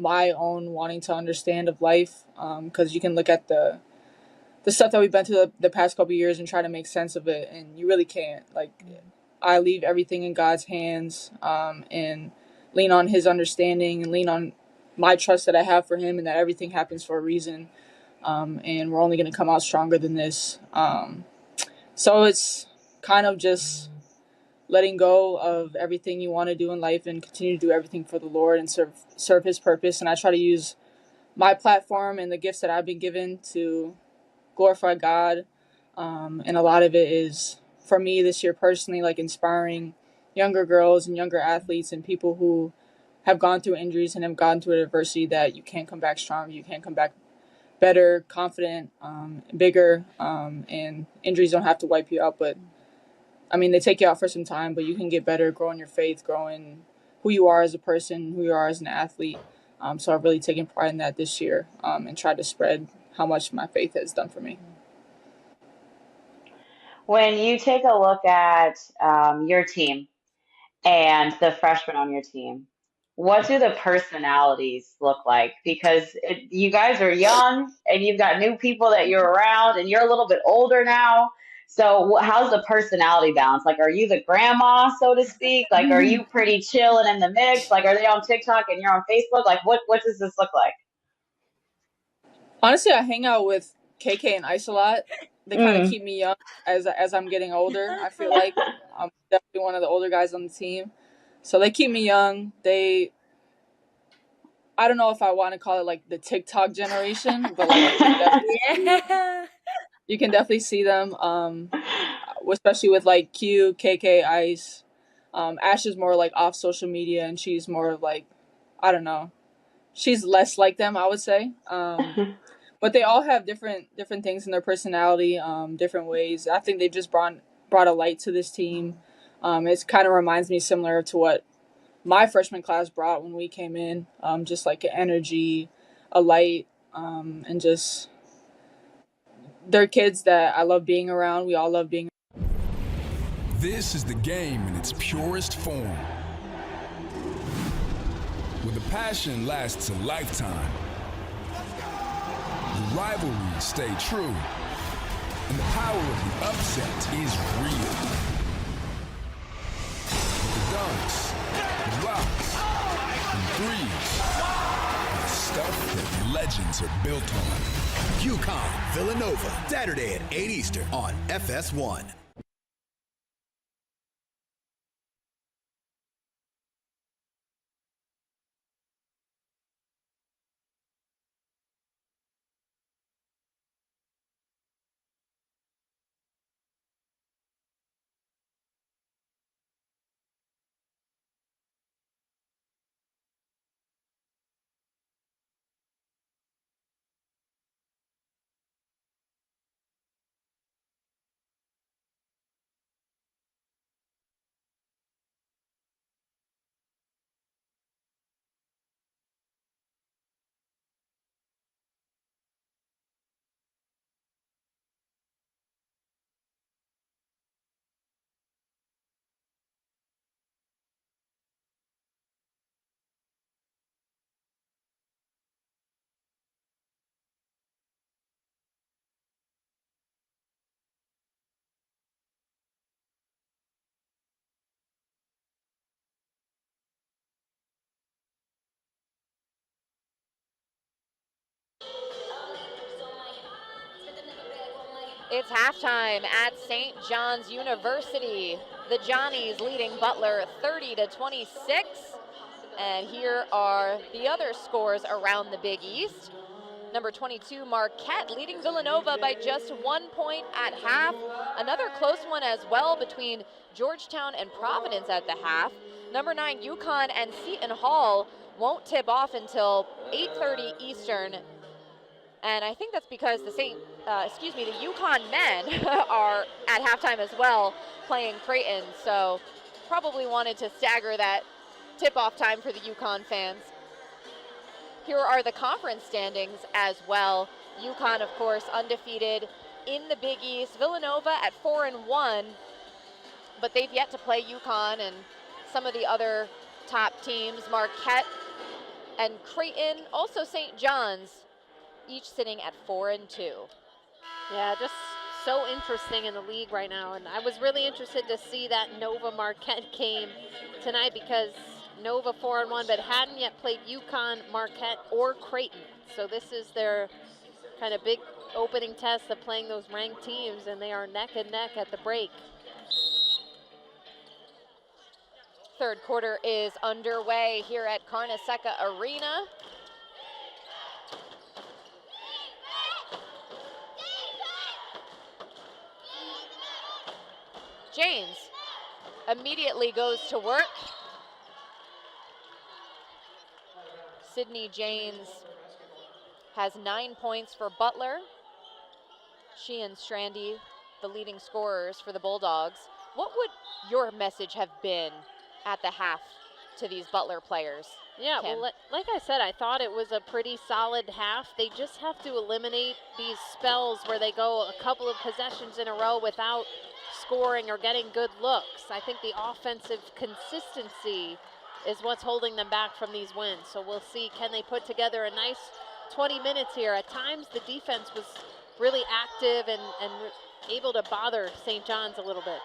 my own wanting to understand of life, because you can look at the stuff that we've been through the past couple of years and try to make sense of it, and you really can't. Like, I leave everything in God's hands, and lean on his understanding and lean on my trust that I have for him and that everything happens for a reason, and we're only going to come out stronger than this. So it's kind of just letting go of everything you want to do in life and continue to do everything for the Lord and serve his purpose. And I try to use my platform and the gifts that I've been given to glorify God. And a lot of it is, for me this year personally, like inspiring younger girls and younger athletes and people who have gone through injuries and have gone through adversity that you can come back stronger, you can come back better, confident, bigger, and injuries don't have to wipe you out, but they take you out for some time, but you can get better, grow in your faith, grow in who you are as a person, who you are as an athlete. So I've really taken pride in that this year, and tried to spread how much my faith has done for me. When you take a look at your team and the freshmen on your team, what do the personalities look like? Because you guys are young and you've got new people that you're around and you're a little bit older now. So how's the personality balance? Like, are you the grandma, so to speak? Like, are you pretty chill and in the mix? Like, are they on TikTok and you're on Facebook? Like, what does this look like? Honestly, I hang out with KK and Ice a lot. They kind of keep me young as I'm getting older. I feel like I'm definitely one of the older guys on the team. So they keep me young. I don't know if I want to call it like the TikTok generation, but like you can definitely see them, especially with like Q, KK, Ice. Ash is more like off social media, and she's more like, I don't know, she's less like them, I would say. But they all have different things in their personality, different ways. I think they've just brought a light to this team. It kind of reminds me similar to what my freshman class brought when we came in, just like an energy, a light, and just they're kids that I love being around. We all love being. This is the game in its purest form. Where the passion lasts a lifetime. The rivalries stay true. And the power of the upset is real. The dunks, the blocks, and threes. The stuff that legends are built on. UConn, Villanova, Saturday at 8 Eastern on FS1. It's halftime at St. John's University. The Johnnies leading Butler 30-26. And here are the other scores around the Big East. Number 22, Marquette leading Villanova by just 1 point at half. Another close one as well between Georgetown and Providence at the half. Number 9, UConn and Seton Hall won't tip off until 8:30 Eastern. And I think that's because the UConn men are at halftime as well playing Creighton. So probably wanted to stagger that tip-off time for the UConn fans. Here are the conference standings as well. UConn, of course, undefeated in the Big East. Villanova at 4-1, but they've yet to play UConn and some of the other top teams. Marquette and Creighton, also St. John's, each sitting at 4-2. Yeah, just so interesting in the league right now. And I was really interested to see that Nova Marquette game tonight because Nova 4-1, but hadn't yet played UConn, Marquette, or Creighton. So this is their kind of big opening test of playing those ranked teams, and they are neck and neck at the break. Third quarter is underway here at Carnesecca Arena. James immediately goes to work. Sydney James has 9 points for Butler. She and Strandy, the leading scorers for the Bulldogs. What would your message have been at the half to these Butler players? Yeah, Kim? well, like I said, I thought it was a pretty solid half. They just have to eliminate these spells where they go a couple of possessions in a row without scoring or getting good looks. I think the offensive consistency is what's holding them back from these wins. So we'll see, can they put together a nice 20 minutes here? At times the defense was really active and able to bother St. John's a little bit.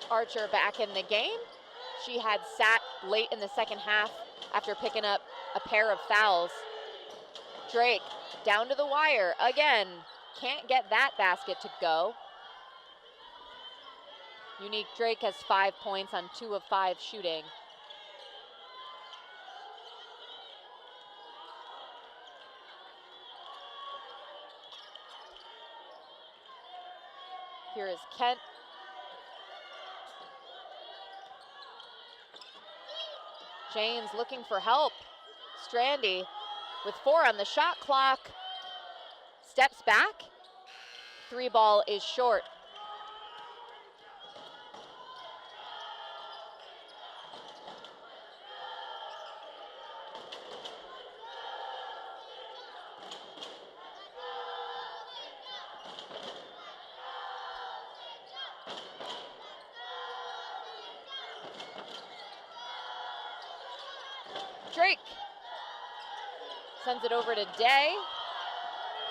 Archer back in the game. She had sat late in the second half after picking up a pair of fouls. Drake down to the wire again. Can't get that basket to go. Unique Drake has 5 points on 2 of 5 shooting. Here is Kent. James looking for help. Strandy with 4 on the shot clock. Steps back. 3 ball is short. Drake sends it over to Day.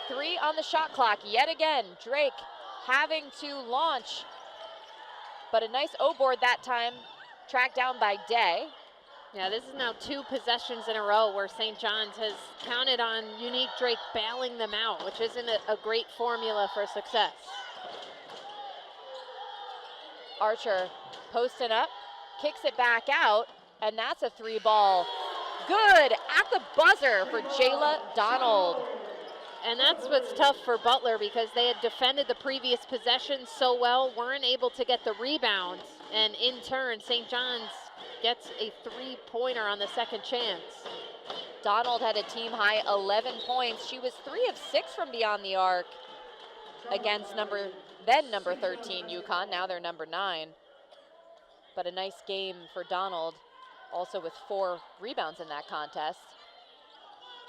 3 on the shot clock yet again. Drake having to launch, but a nice O-board that time, tracked down by Day. Yeah, this is now 2 possessions in a row where St. John's has counted on Unique Drake bailing them out, which isn't a great formula for success. Archer posting up, kicks it back out, and that's a 3-ball. Good at the buzzer for Jayla Donald. And that's what's tough for Butler because they had defended the previous possession so well, weren't able to get the rebounds, and in turn, St. John's gets a 3-pointer on the second chance. Donald had a team-high 11 points. She was 3 of 6 from beyond the arc against number 13 UConn. Now they're number 9. But a nice game for Donald, also with 4 rebounds in that contest.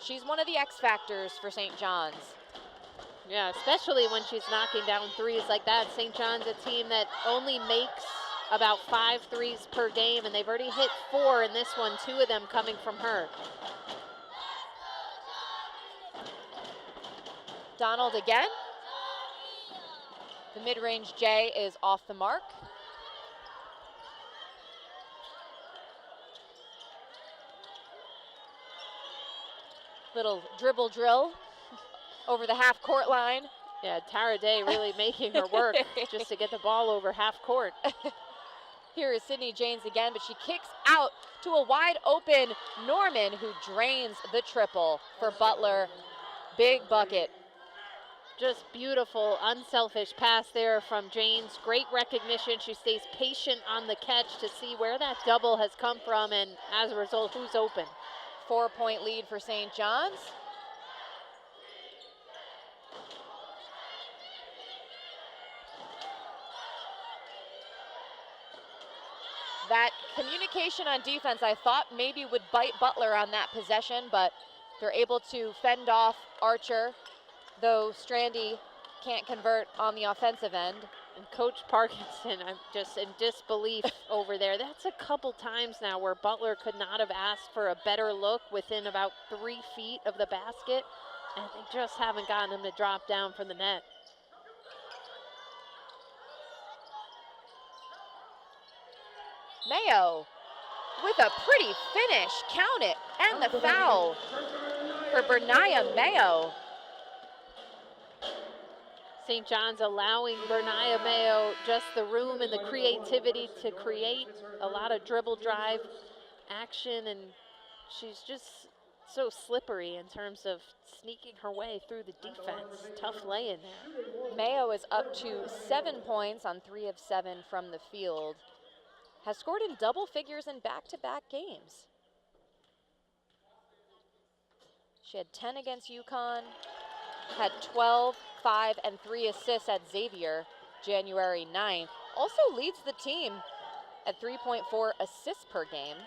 She's one of the X factors for St. John's. Yeah, especially when she's knocking down threes like that. St. John's a team that only makes about 5 threes per game, and they've already hit 4 in this one, 2 of them coming from her. Donald again. The mid-range J is off the mark. Little dribble drill over the half-court line. Yeah, Tara Day really making her work just to get the ball over half court. Here is Sydney James again, but she kicks out to a wide open Norman, who drains the triple for Butler. Big bucket. Just beautiful, unselfish pass there from James. Great recognition. She stays patient on the catch to see where that double has come from, and as a result, who's open. 4-point lead for St. John's. That communication on defense, I thought maybe would bite Butler on that possession, but they're able to fend off Archer, though Strandy can't convert on the offensive end. And Coach Parkinson, I'm just in disbelief over there. That's a couple times now where Butler could not have asked for a better look within about 3 feet of the basket, and they just haven't gotten him to drop down from the net. Mayo with a pretty finish, count it, and the foul for Bernaya Mayo. St. John's allowing Bernaya Mayo just the room and the creativity to create a lot of dribble drive action, and she's just so slippery in terms of sneaking her way through the defense. Tough lay in there. Mayo is up to 7 points on 3 of 7 from the field. Has scored in double figures in back-to-back games. She had 10 against UConn, had 12, 5, and 3 assists at Xavier January 9th. Also leads the team at 3.4 assists per game.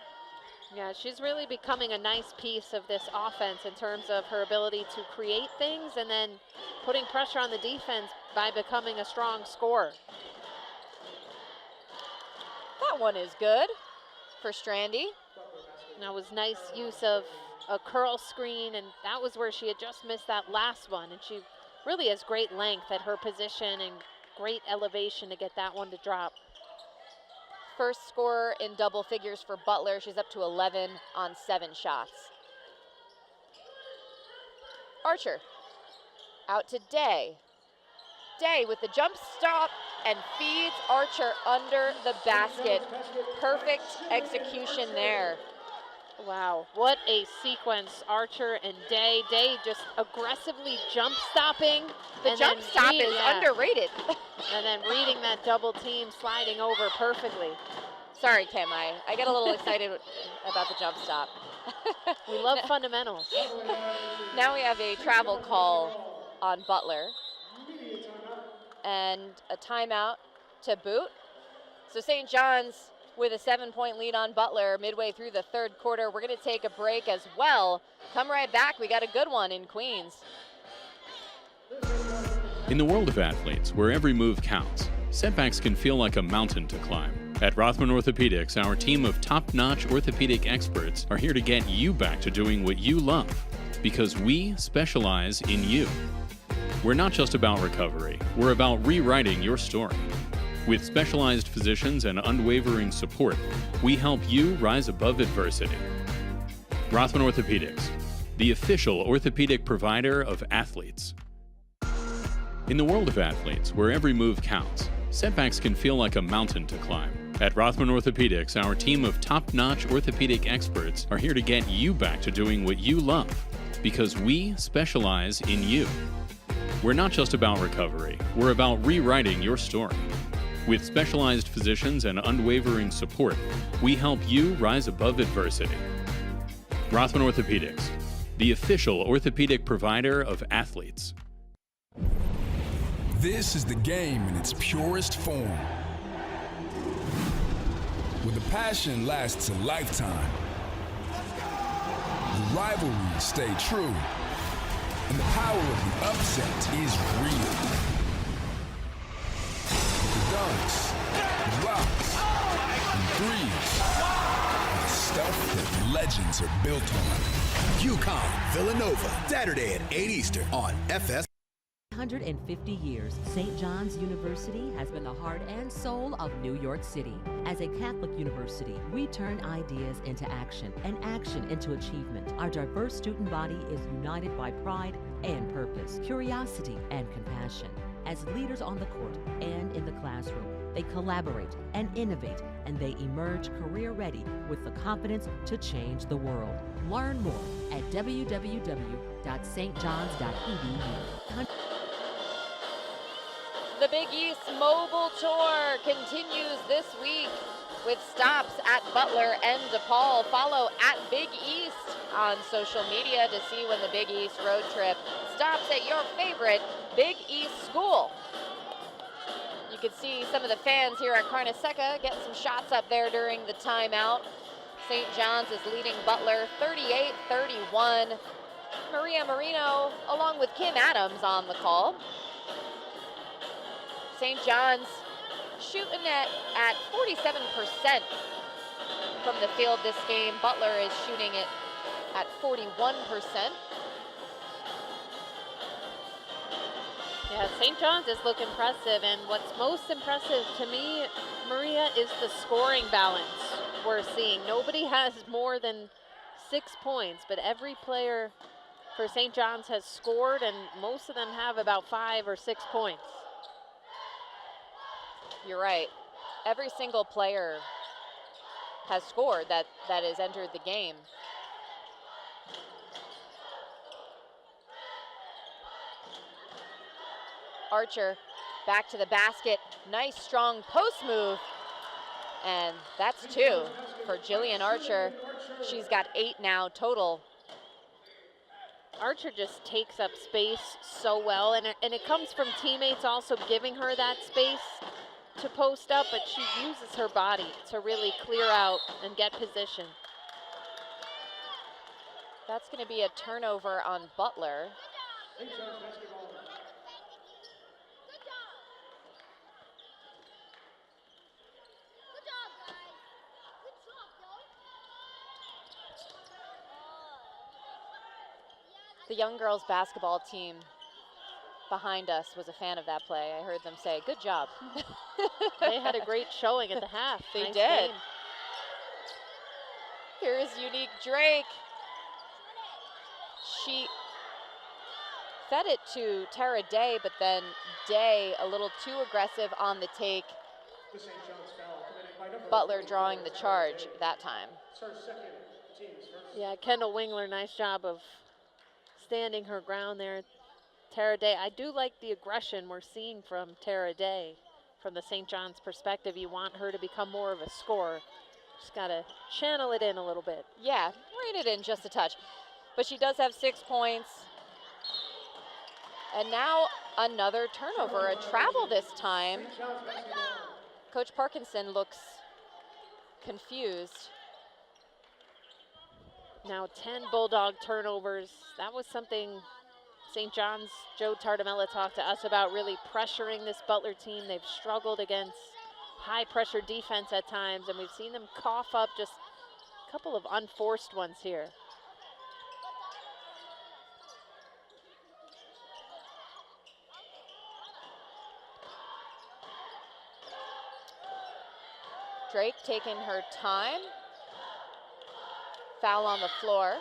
Yeah, she's really becoming a nice piece of this offense in terms of her ability to create things and then putting pressure on the defense by becoming a strong scorer. That one is good for Strandy. That was nice use of a curl screen, and that was where she had just missed that last one. And she really has great length at her position and great elevation to get that one to drop. First scorer in double figures for Butler. She's up to 11 on 7 shots. Archer out to Day. Day with the jump stop and feeds Archer under the basket. Perfect execution there. Wow, what a sequence. Archer and Day. Day just aggressively jump stopping. The jump stop is underrated. And then reading that double team, sliding over perfectly. Sorry, Kim, I get a little excited about the jump stop. We love fundamentals. Now we have a travel call on Butler. And a timeout to boot. So St. John's with a 7-point lead on Butler midway through the third quarter. We're going to take a break as well. Come right back. We got a good one in Queens. In the world of athletes, where every move counts, setbacks can feel like a mountain to climb. At Rothman Orthopedics, our team of top-notch orthopedic experts are here to get you back to doing what you love, because we specialize in you. We're not just about recovery, we're about rewriting your story. With specialized physicians and unwavering support, we help you rise above adversity. Rothman Orthopedics, the official orthopedic provider of athletes. In the world of athletes, where every move counts, setbacks can feel like a mountain to climb. At Rothman Orthopedics, our team of top-notch orthopedic experts are here to get you back to doing what you love, because we specialize in you. We're not just about recovery, we're about rewriting your story. With specialized physicians and unwavering support, we help you rise above adversity. Rothman Orthopedics, the official orthopedic provider of athletes. This is the game in its purest form, where the passion lasts a lifetime, the rivalries stay true, and the power of the upset is real. The dunks, the blocks, and threes, the stuff that legends are built on. UConn, Villanova, Saturday at 8 Eastern on FS. 150 years, St. John's University has been the heart and soul of New York City. As a Catholic university, we turn ideas into action and action into achievement. Our diverse student body is united by pride and purpose, curiosity and compassion. As leaders on the court and in the classroom, they collaborate and innovate, and they emerge career-ready with the confidence to change the world. Learn more at www.stjohns.edu. The Big East Mobile Tour continues this week with stops at Butler and DePaul. Follow at Big East on social media to see when the Big East road trip stops at your favorite Big East school. You can see some of the fans here at Carnesecca getting some shots up there during the timeout. St. John's is leading Butler 38-31. Maria Marino along with Kim Adams on the call. St. John's shooting at 47% from the field this game. Butler is shooting it at 41%. Yeah, St. John's is looking impressive, and what's most impressive to me, Maria, is the scoring balance we're seeing. Nobody has more than 6 points, but every player for St. John's has scored, and most of them have about 5 or 6 points. You're right. Every single player has scored that has entered the game. Archer back to the basket. Nice strong post move. And that's 2 for Jillian Archer. She's got 8 now total. Archer just takes up space so well, and it comes from teammates also giving her that space to post up, but she uses her body to really clear out and get position. That's going to be a turnover on Butler. The young girls basketball team behind us was a fan of that play. I heard them say, "Good job." They had a great showing at the half. They Nice did. game. Here's Unique Drake. She fed it to Tara Day, but then Day a little too aggressive on the take. Butler drawing the charge that time. Yeah, Kendall Wingler, nice job of standing her ground there. Tara Day, I do like the aggression we're seeing from Tara Day from the St. John's perspective. You want her to become more of a scorer. Just got to channel it in a little bit. Yeah, rein it in just a touch. But she does have 6 points. And now another turnover, a travel this time. Coach Parkinson looks confused. Now 10 Bulldog turnovers. That was something St. John's Joe Tardamella talked to us about, really pressuring this Butler team. They've struggled against high pressure defense at times, and we've seen them cough up just a couple of unforced ones here. Drake taking her time. Foul on the floor.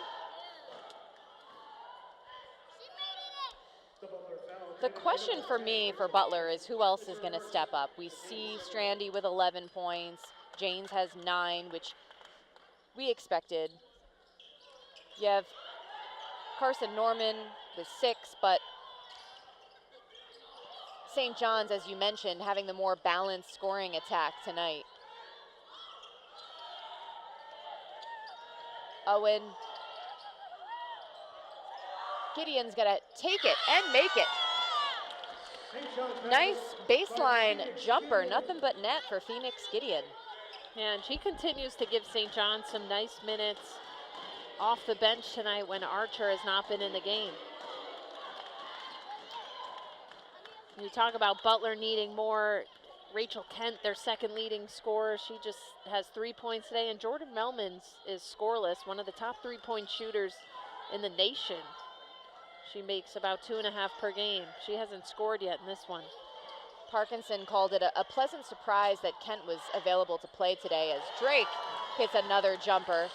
The question for me for Butler is who else is going to step up? We see Strandy with 11 points. Janes has 9, which we expected. You have Carson Norman with 6, but St. John's, as you mentioned, having the more balanced scoring attack tonight. Owen. Gideon's going to take it and make it. Nice baseline jumper, nothing but net for Phoenix Gideon. And she continues to give St. John's some nice minutes off the bench tonight when Archer has not been in the game. You talk about Butler needing more. Rachel Kent, their second leading scorer, she just has 3 points today. And Jordan Melmans is scoreless, one of the top 3-point shooters in the nation. She makes about 2.5 per game. She hasn't scored yet in this one. Parkinson called it a pleasant surprise that Kent was available to play today as Drake hits another jumper.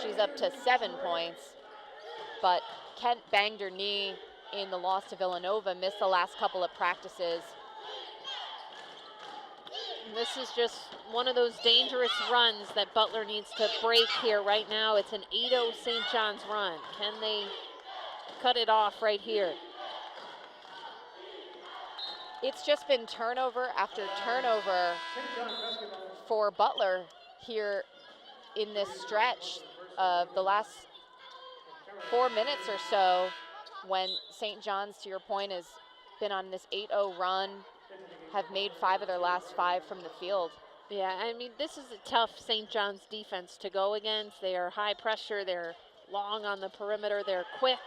She's up to 7 points, but Kent banged her knee in the loss to Villanova, missed the last couple of practices. And this is just one of those dangerous runs that Butler needs to break here right now. It's an 8-0 St. John's run. Can they cut it off right here? It's just been turnover after turnover for Butler here in this stretch of the last 4 minutes or so, when St. John's, to your point, has been on this 8-0 run, have made 5 of their last 5 from the field. Yeah, I mean, this is a tough St. John's defense to go against. They are high pressure, they're long on the perimeter, they're quick,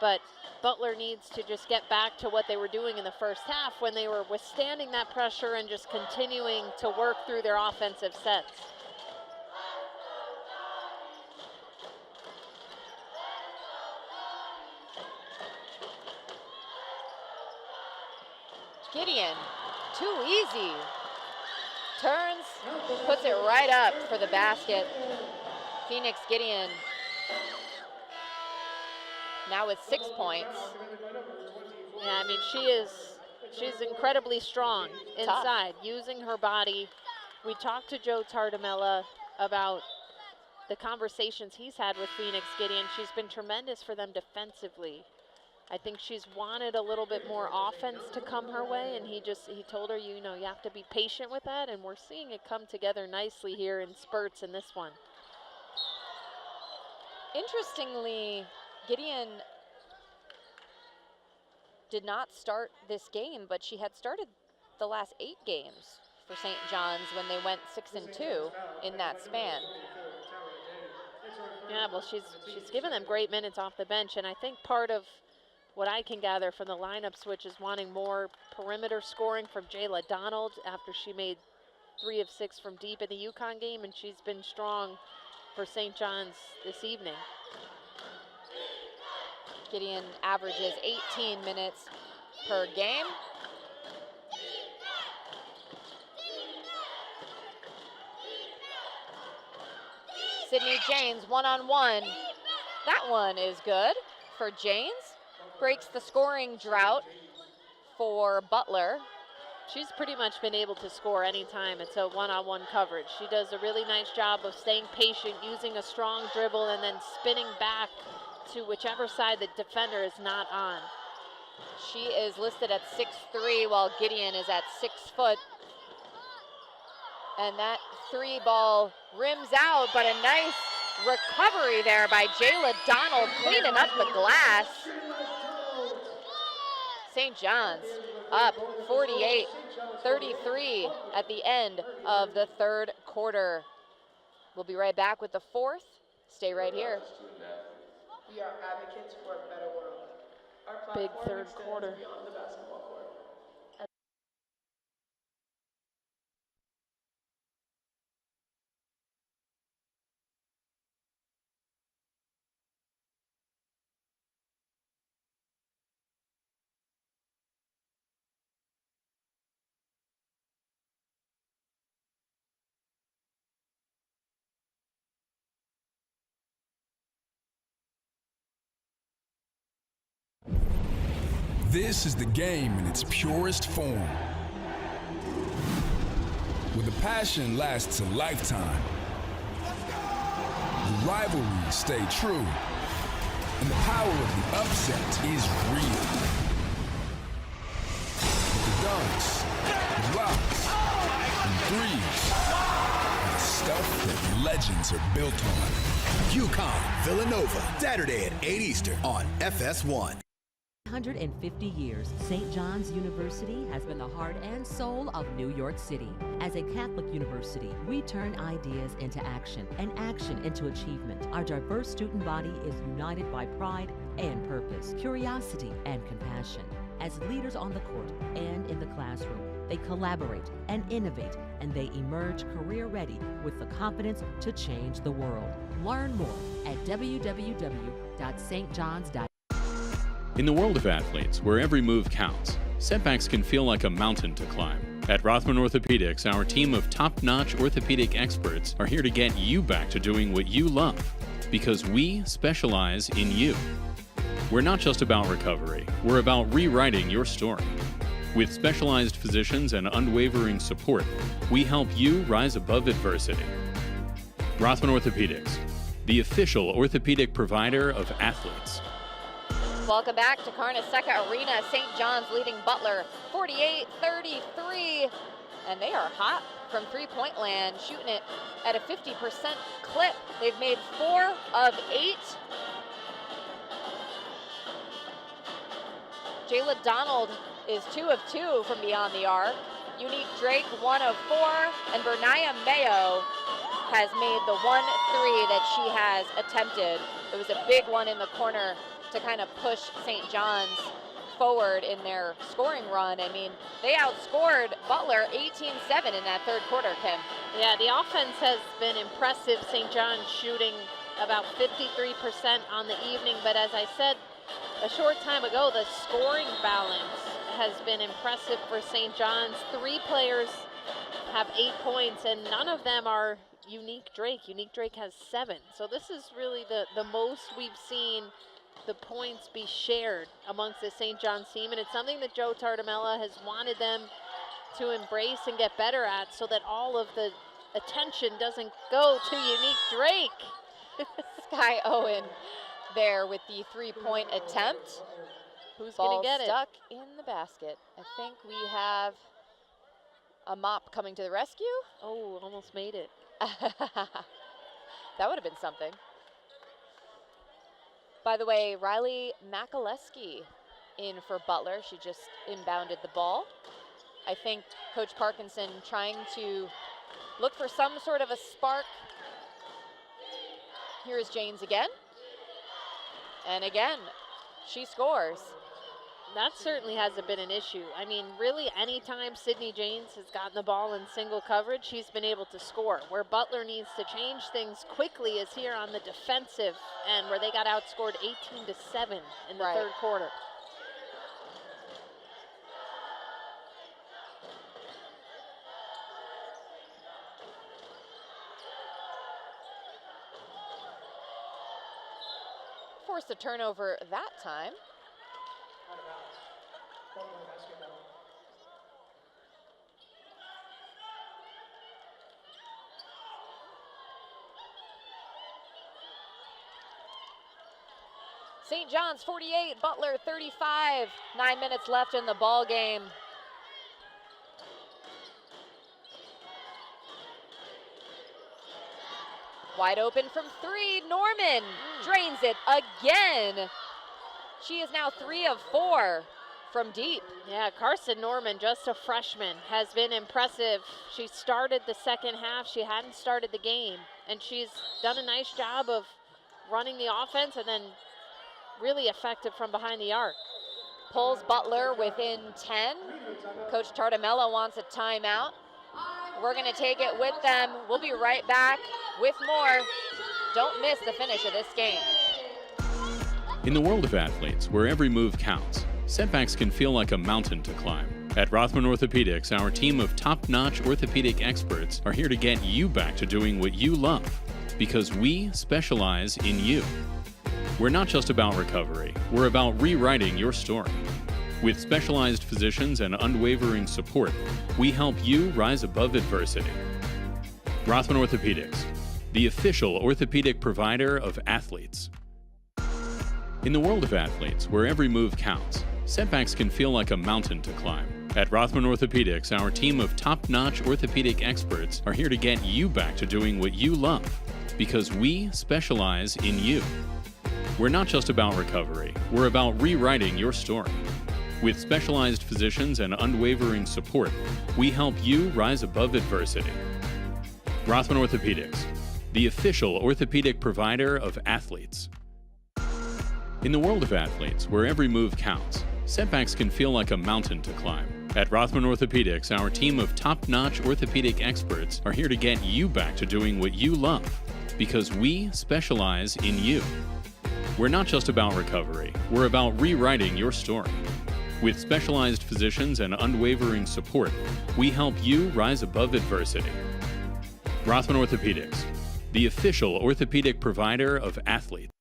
but Butler needs to just get back to what they were doing in the first half when they were withstanding that pressure and just continuing to work through their offensive sets. Gideon, too easy. Turns, puts it right up for the basket. Phoenix Gideon now with 6 points. Yeah, I mean, she's incredibly strong inside, using her body. We talked to Joe Tardamella about the conversations he's had with Phoenix Gideon. She's been tremendous for them defensively. I think she's wanted a little bit more offense to come her way, and he told her, you know, you have to be patient with that, and we're seeing it come together nicely here in spurts in this one. Interestingly, Gideon did not start this game, but she had started the last 8 games for St. John's when they went 6-2 in that span. Yeah, well, she's given them great minutes off the bench, and I think part of what I can gather from the lineup switch is wanting more perimeter scoring from Jayla Donald after she made 3 of 6 from deep in the UConn game, and she's been strong for St. John's this evening. Gideon averages 18 minutes per game. Sydney Janes, one-on-one. That one is good for Janes. Breaks the scoring drought for Butler. She's pretty much been able to score anytime it's a one-on-one coverage. She does a really nice job of staying patient, using a strong dribble, and then spinning back to whichever side the defender is not on. She is listed at 6'3", while Gideon is at 6 foot. And that 3 ball rims out, but a nice recovery there by Jayla Donald, cleaning up the glass. St. John's up 48-33 at the end of the 3rd quarter. We'll be right back with the 4th. Stay right here. We are advocates for a better world. Our Big platform 3rd quarter. extends beyond the basketball court. This is the game in its purest form. Where the passion lasts a lifetime. The rivalries stay true. And the power of the upset is real. The dunks, the blocks, and threes are the stuff that legends are built on. UConn, Villanova, Saturday at 8 Eastern on FS1. 150 years, St. John's University has been the heart and soul of New York City. As a Catholic university, we turn ideas into action and action into achievement. Our diverse student body is united by pride and purpose, curiosity and compassion. As leaders on the court and in the classroom, they collaborate and innovate, and they emerge career-ready with the confidence to change the world. Learn more at www.stjohns.edu. In the world of athletes, where every move counts, setbacks can feel like a mountain to climb. At Rothman Orthopedics, our team of top-notch orthopedic experts are here to get you back to doing what you love, because we specialize in you. We're not just about recovery, we're about rewriting your story. With specialized physicians and unwavering support, we help you rise above adversity. Rothman Orthopedics, the official orthopedic provider of athletes. Welcome back to Carnesecca Arena. St. John's leading Butler 48-33. And they are hot from three-point land, shooting it at a 50% clip. They've made 4 of 8. Jayla Donald is 2 of 2 from beyond the arc. Unique Drake 1 of 4. And Bernaya Mayo has made the 1 3 that she has attempted. It was a big one in the corner to kind of push St. John's forward in their scoring run. I mean, they outscored Butler 18-7 in that third quarter, Kim. Yeah, the offense has been impressive. St. John's shooting about 53% on the evening, but as I said a short time ago, the scoring balance has been impressive for St. John's. 3 players have 8 points, and none of them are Unique Drake. Unique Drake has 7. So this is really the most we've seen the points be shared amongst the St. John's team, and it's something that Joe Tartamella has wanted them to embrace and get better at, so that all of the attention doesn't go to Unique Drake. Sky Owen there with the 3-point attempt. Who's Ball gonna get it? Stuck in the basket. I think we have a mop coming to the rescue. Oh, almost made it. That would have been something. By the way, Riley Makaleski in for Butler. She just inbounded the ball. I think Coach Parkinson trying to look for some sort of a spark. Here's Janes again. And again, she scores. That certainly hasn't been an issue. I mean, really, anytime Sydney Janes has gotten the ball in single coverage, she's been able to score. Where Butler needs to change things quickly is here on the defensive end, where they got outscored 18-7 in the third quarter. Forced a turnover that time. St. John's 48, Butler 35. 9 minutes left in the ball game. Wide open from 3, Norman drains it again. She is now 3 of 4 from deep. Yeah, Carson Norman, just a freshman, has been impressive. She started the second half. She hadn't started the game, and she's done a nice job of running the offense and then really effective from behind the arc. Pulls Butler within 10. Coach Tartamella wants a timeout. We're going to take it with them. We'll be right back with more. Don't miss the finish of this game. In the world of athletes, where every move counts, setbacks can feel like a mountain to climb. At Rothman Orthopedics, our team of top-notch orthopedic experts are here to get you back to doing what you love, because we specialize in you. We're not just about recovery, we're about rewriting your story. With specialized physicians and unwavering support, we help you rise above adversity. Rothman Orthopedics, the official orthopedic provider of athletes. In the world of athletes, where every move counts, setbacks can feel like a mountain to climb. At Rothman Orthopedics, our team of top-notch orthopedic experts are here to get you back to doing what you love, because we specialize in you. We're not just about recovery, we're about rewriting your story. With specialized physicians and unwavering support, we help you rise above adversity. Rothman Orthopedics, the official orthopedic provider of athletes. In the world of athletes, where every move counts, setbacks can feel like a mountain to climb. At Rothman Orthopedics, our team of top-notch orthopedic experts are here to get you back to doing what you love, because we specialize in you. We're not just about recovery, we're about rewriting your story. With specialized physicians and unwavering support, we help you rise above adversity. Rothman Orthopedics, the official orthopedic provider of athletes.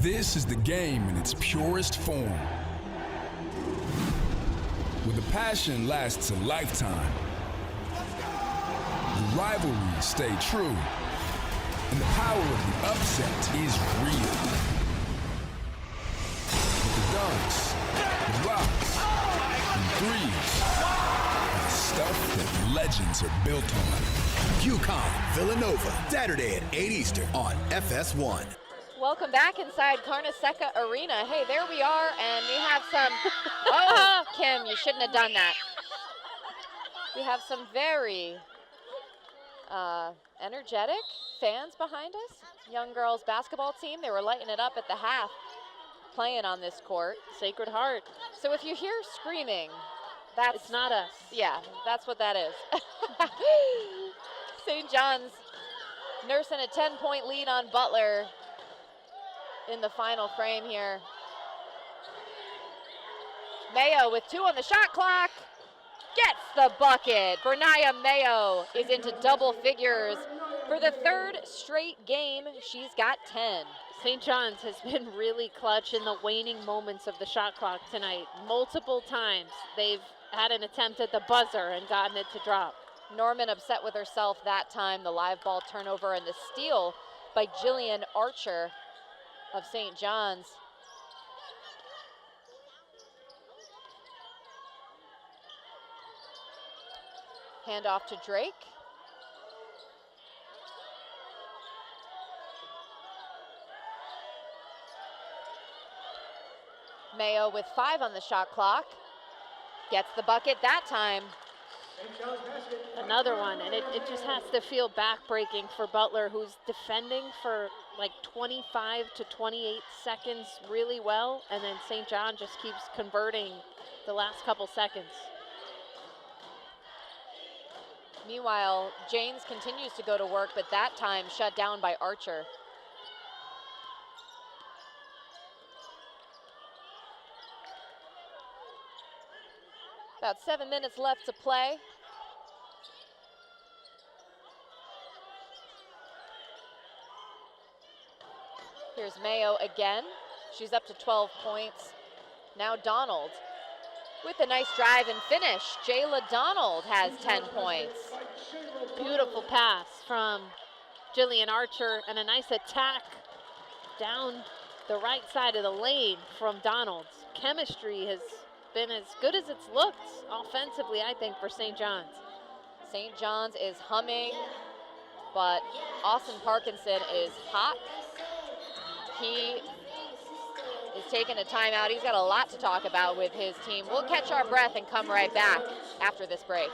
This is the game in its purest form. Where the passion lasts a lifetime. The rivalries stay true. And the power of the upset is real. With the dunks, the blocks, and threes. The stuff that legends are built on. UConn, Villanova, Saturday at 8 Eastern on FS1. Welcome back inside Carnesecca Arena. Hey, there we are, and we have some, oh, Kim, you shouldn't have done that. We have some very energetic fans behind us. Young girls basketball team, they were lighting it up at the half, playing on this court. Sacred Heart. So if you hear screaming, that's... It's not us. Yeah, that's what that is. St. John's nursing a 10-point lead on Butler in the final frame here. Mayo with 2 on the shot clock gets the bucket. Bernaya Mayo is into double figures. For the 3rd straight game, she's got 10. St. John's has been really clutch in the waning moments of the shot clock tonight. Multiple times they've had an attempt at the buzzer and gotten it to drop. Norman upset with herself that time. The live ball turnover and the steal by Jillian Archer of St. John's. Handoff to Drake. Mayo with 5 on the shot clock. Gets the bucket that time. Another one, and it just has to feel backbreaking for Butler, who's defending for like 25 to 28 seconds really well, and then St. John just keeps converting the last couple seconds. Meanwhile, Janes continues to go to work, but that time shut down by Archer. About 7 minutes left to play. Here's Mayo again. She's up to 12 points. Now Donald with a nice drive and finish. Jayla Donald has 10 points. Beautiful pass from Jillian Archer and a nice attack down the right side of the lane from Donald. Chemistry has been as good as it's looked offensively, I think, for St. John's. St. John's is humming, but Austin Parkinson is hot. He is taking a timeout. He's got a lot to talk about with his team. We'll catch our breath and come right back after this break.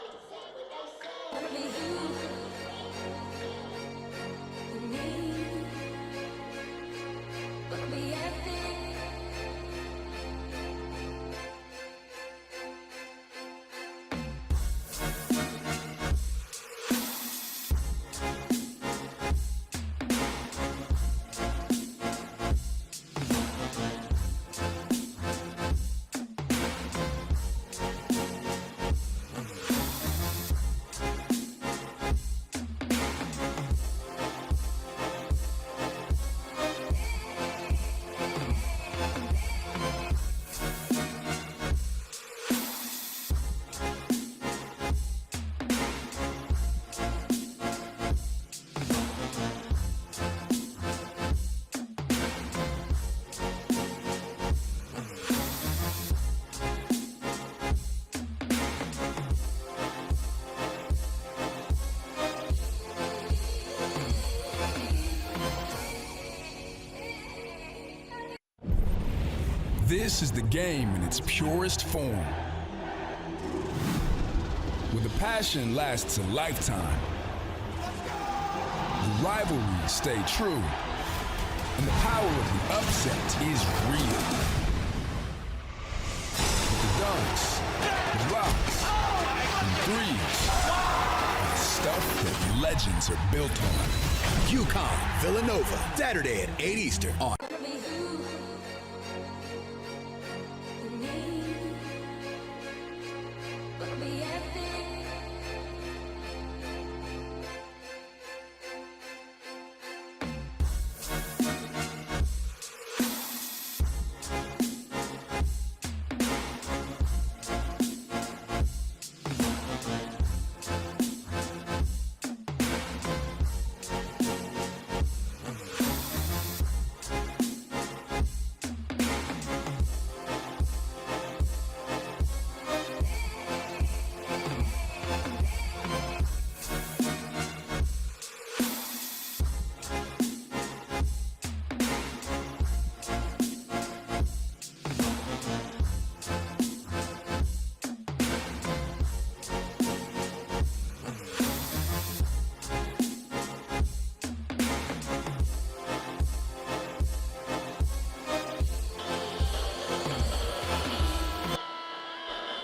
This is the game in its purest form. Where the passion lasts a lifetime. The rivalries stay true. And the power of the upset is real. With the dunks, the blocks, and threes. The stuff that legends are built on. UConn, Villanova, Saturday at 8 Eastern on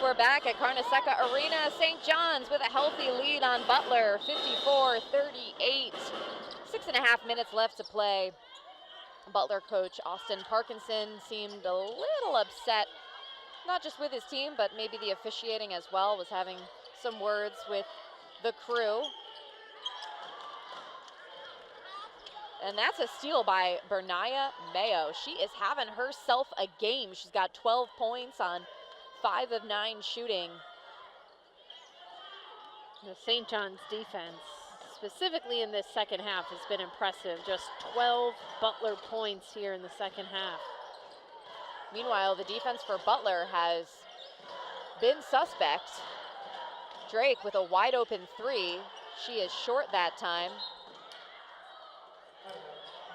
We're back at Carnesecca Arena. St. John's with a healthy lead on Butler, 54-38. 6.5 minutes left to play. Butler coach Austin Parkinson seemed a little upset, not just with his team, but maybe the officiating as well, was having some words with the crew. And that's a steal by Bernaya Mayo. She is having herself a game. She's got 12 points on 5 of 9 shooting. The St. John's defense, specifically in this second half, has been impressive. Just 12 Butler points here in the second half. Meanwhile, the defense for Butler has been suspect. Drake with a wide open 3. She is short that time.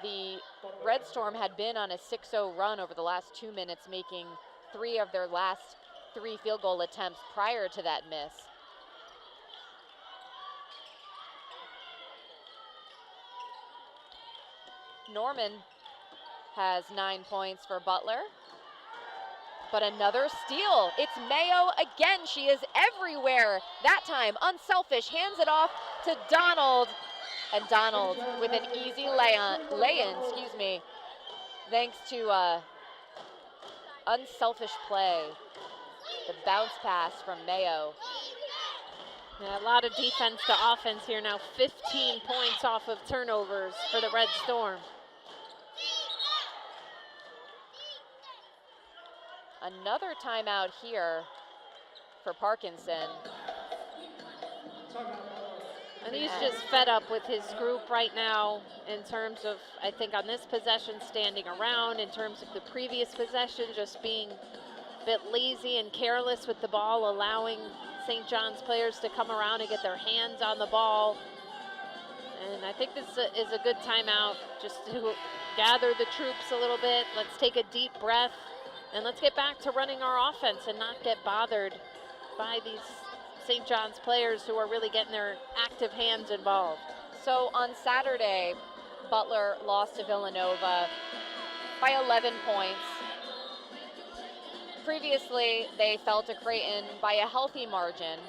The Red Storm had been on a 6-0 run over the last 2 minutes, making 3 of their last 3 field goal attempts prior to that miss. Norman has 9 points for Butler. But another steal. It's Mayo again. She is everywhere. That time, unselfish, hands it off to Donald. And Donald with an easy lay-in, thanks to unselfish play. The bounce pass from Mayo. Yeah, a lot of defense to offense here now. 15 points off of turnovers for the Red Storm. Another timeout here for Parkinson. And he's just fed up with his group right now in terms of, I think, on this possession, standing around, in terms of the previous possession, just being a bit lazy and careless with the ball, allowing St. John's players to come around and get their hands on the ball. And I think this is a good timeout just to gather the troops a little bit. Let's take a deep breath, and let's get back to running our offense and not get bothered by these St. John's players who are really getting their active hands involved. So on Saturday, Butler lost to Villanova by 11 points. Previously, they fell to Creighton by a healthy margin.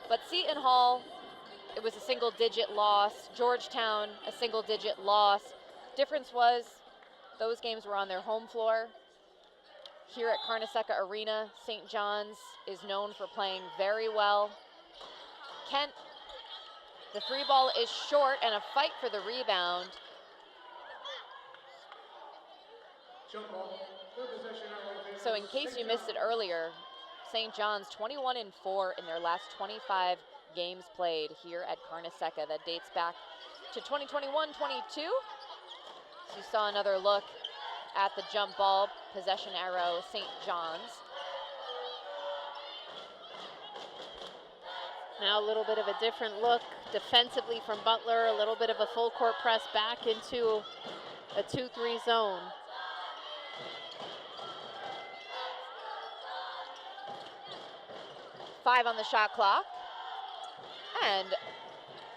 But Seton Hall, it was a single-digit loss. Georgetown, a single-digit loss. Difference was those games were on their home floor. Here at Carnesecca Arena, St. John's is known for playing very well. Kent, the 3 ball is short and a fight for the rebound. So in case you missed it earlier, St. John's 21-4 in their last 25 games played here at Carnesecca. That dates back to 2021-22. So you saw another look at the jump ball, possession arrow, St. John's. Now a little bit of a different look defensively from Butler, a little bit of a full court press back into a 2-3 zone. 5 on the shot clock. And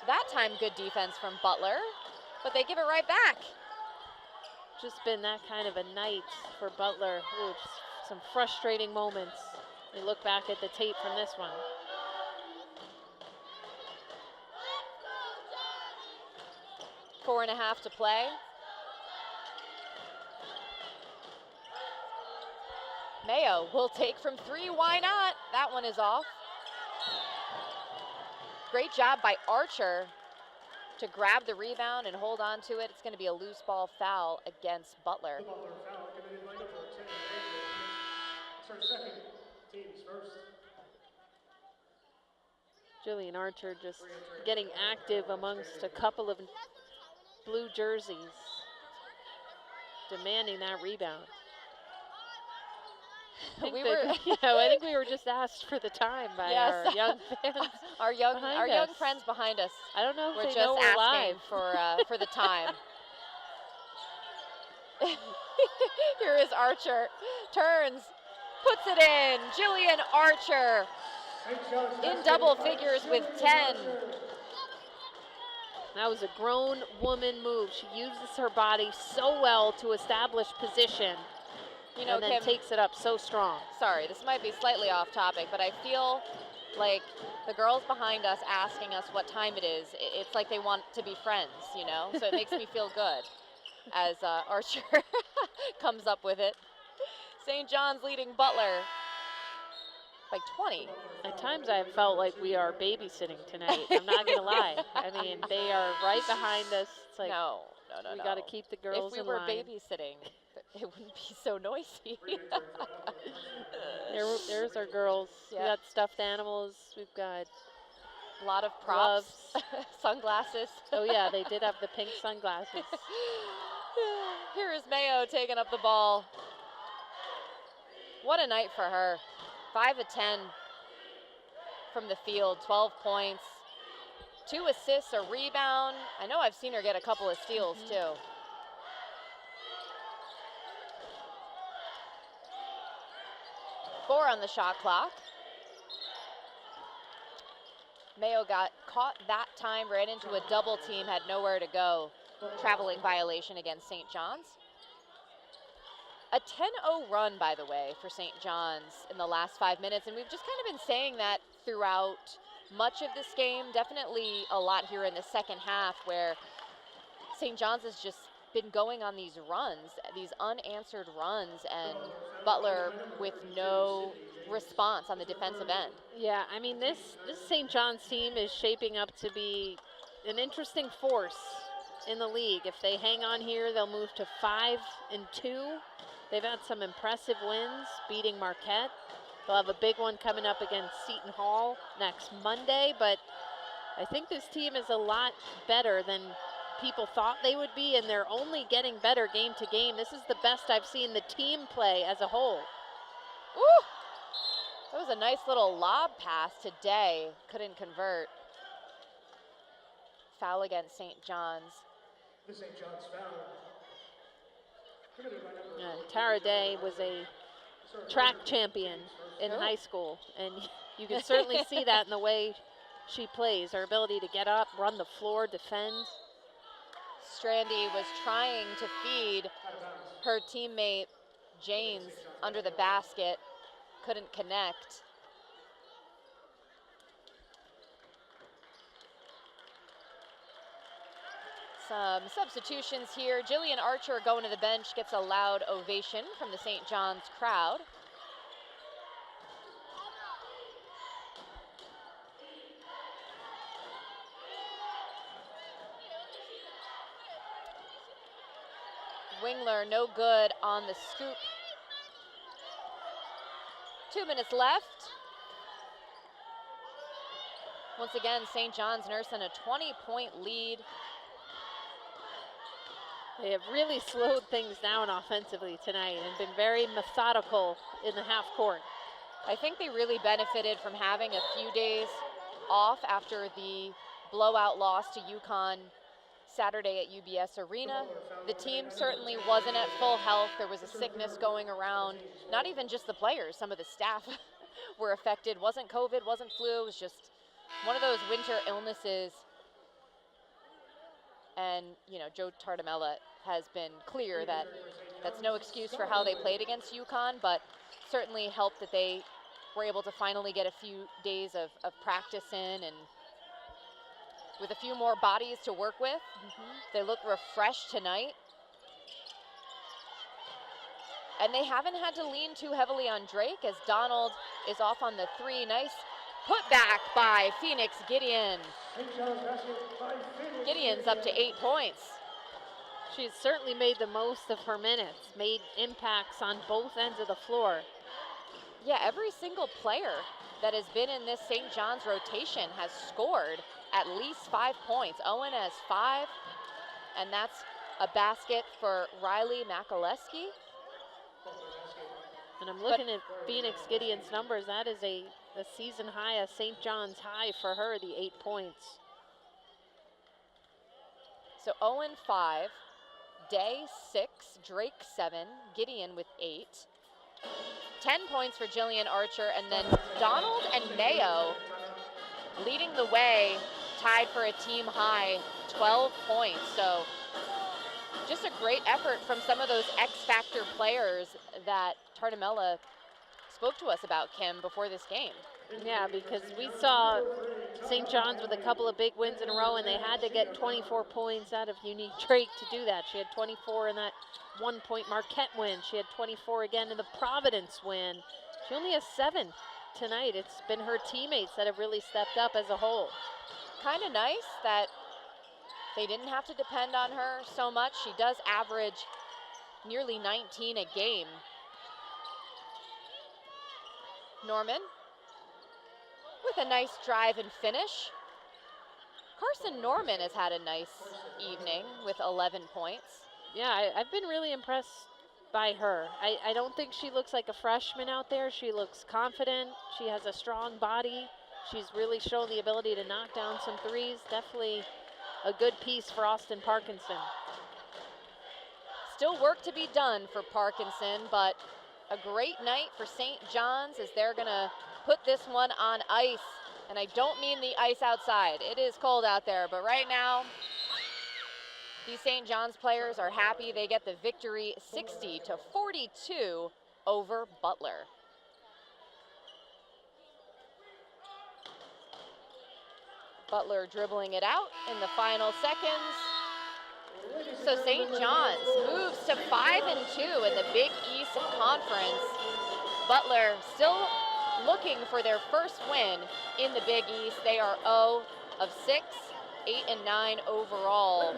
that time, good defense from Butler, but they give it right back. Just been that kind of a night for Butler. Ooh, just some frustrating moments. You look back at the tape from this one. Four and a half to play. Mayo will take from 3, why not? That one is off. Great job by Archer to grab the rebound and hold on to it. It's going to be a loose ball foul against Butler. The Butler foul committed by number 10, Paige. It's her second, team's first. Jillian Archer just getting active amongst a couple of blue jerseys, demanding that rebound. I think we were just asked for the time by our young fans. our young friends behind us. I don't know if we're they just know we're asking live. for the time. Here is Archer, turns, puts it in. Jillian Archer in double figures with 10. That was a grown woman move. She uses her body so well to establish position. You know, and then Kim, takes it up so strong. Sorry, this might be slightly off topic, but I feel like the girls behind us asking us what time it is, it's like they want to be friends, you know? So it makes me feel good as Archer comes up with it. St. John's leading Butler by 20. At times I have felt like we are babysitting tonight. I'm not going to lie. I mean, they are right behind us. It's like, no. We got to keep the girls in line. If we were babysitting, it wouldn't be so noisy. There's our girls. Yep. We got stuffed animals. We've got a lot of props, sunglasses. Oh yeah, they did have the pink sunglasses. Here is Mayo taking up the ball. What a night for her. 5 of 10 from the field, 12 points, 2 assists, a rebound. I know I've seen her get a couple of steals too. Four on the shot clock. Mayo got caught that time right into a double team, had nowhere to go. Traveling violation against St. John's. A 10-0 run, by the way, for St. John's in the last 5 minutes, and we've just kind of been saying that throughout much of this game. Definitely a lot here in the second half where St. John's has just been going on these runs, these unanswered runs, and Butler with no response on the defensive end. Yeah, I mean, this St. John's team is shaping up to be an interesting force in the league. If they hang on here, they'll move to 5-2. They've had some impressive wins, beating Marquette. They'll have a big one coming up against Seton Hall next Monday, but I think this team is a lot better than people thought they would be, and they're only getting better game to game. This is the best I've seen the team play as a whole. Ooh! That was a nice little lob pass today. Couldn't convert. Foul against St. John's. The St. John's foul. Tara Day was a track champion in high school, and you can certainly see that in the way she plays. Her ability to get up, run the floor, defend. Strandy was trying to feed her teammate Janes under the basket, couldn't connect. Some substitutions here. Jillian Archer going to the bench, gets a loud ovation from the St. John's crowd. Wingler no good on the scoop. 2 minutes left. Once again, St. John's nursing a 20-point lead. They have really slowed things down offensively tonight and been very methodical in the half court. I think they really benefited from having a few days off after the blowout loss to UConn Saturday at UBS Arena. The team certainly wasn't at full health. There was a sickness going around, not even just the players, some of the staff were affected. Wasn't COVID, wasn't flu, it was just one of those winter illnesses. And, you know, Joe Tartamella has been clear that that's no excuse for how they played against UConn, but certainly helped that they were able to finally get a few days of practice in, and with a few more bodies to work with. They look refreshed tonight. And they haven't had to lean too heavily on Drake as Donald is off on the three. Nice put back by Phoenix Gideon. Gideon's up to 8 points. She's certainly made the most of her minutes, made impacts on both ends of the floor. Yeah, every single player that has been in this St. John's rotation has scored at least 5 points. Owen has 5, and that's a basket for Riley Makaleski. And I'm looking at Phoenix Gideon's numbers. That is a season high, a St. John's high for her, the 8 points. So Owen 5, Day 6, Drake 7, Gideon with 8. 10 points for Jillian Archer, and then Donald and Mayo leading the way, tied for a team high 12 points. So just a great effort from some of those X-Factor players that Tartamella spoke to us about, Kim, before this game. Yeah, because we saw St. John's with a couple of big wins in a row, and they had to get 24 points out of Unique Drake to do that. She had 24 in that 1-point Marquette win. She had 24 again in the Providence win. She only has 7 tonight. It's been her teammates that have really stepped up as a whole. Kind of nice that they didn't have to depend on her so much. She does average nearly 19 a game. Norman with a nice drive and finish. Carson Norman has had a nice evening with 11 points. Yeah, I've been really impressed by her. I don't think she looks like a freshman out there. She looks confident. She has a strong body. She's really shown the ability to knock down some threes. Definitely a good piece for Austin Parkinson. Still work to be done for Parkinson, but a great night for St. John's as they're gonna put this one on ice. And I don't mean the ice outside. It is cold out there, but right now, these St. John's players are happy. They get the victory 60-42 over Butler. Butler dribbling it out in the final seconds. So St. John's moves to 5-2 in the Big East Conference. Butler still looking for their first win in the Big East. They are 0 of 6, 8-9 overall.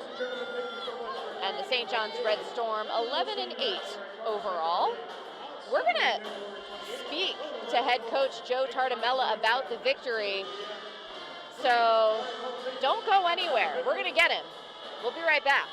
And the St. John's Red Storm 11-8 overall. We're gonna speak to head coach Joe Tartamella about the victory. So don't go anywhere. We're gonna get him. We'll be right back.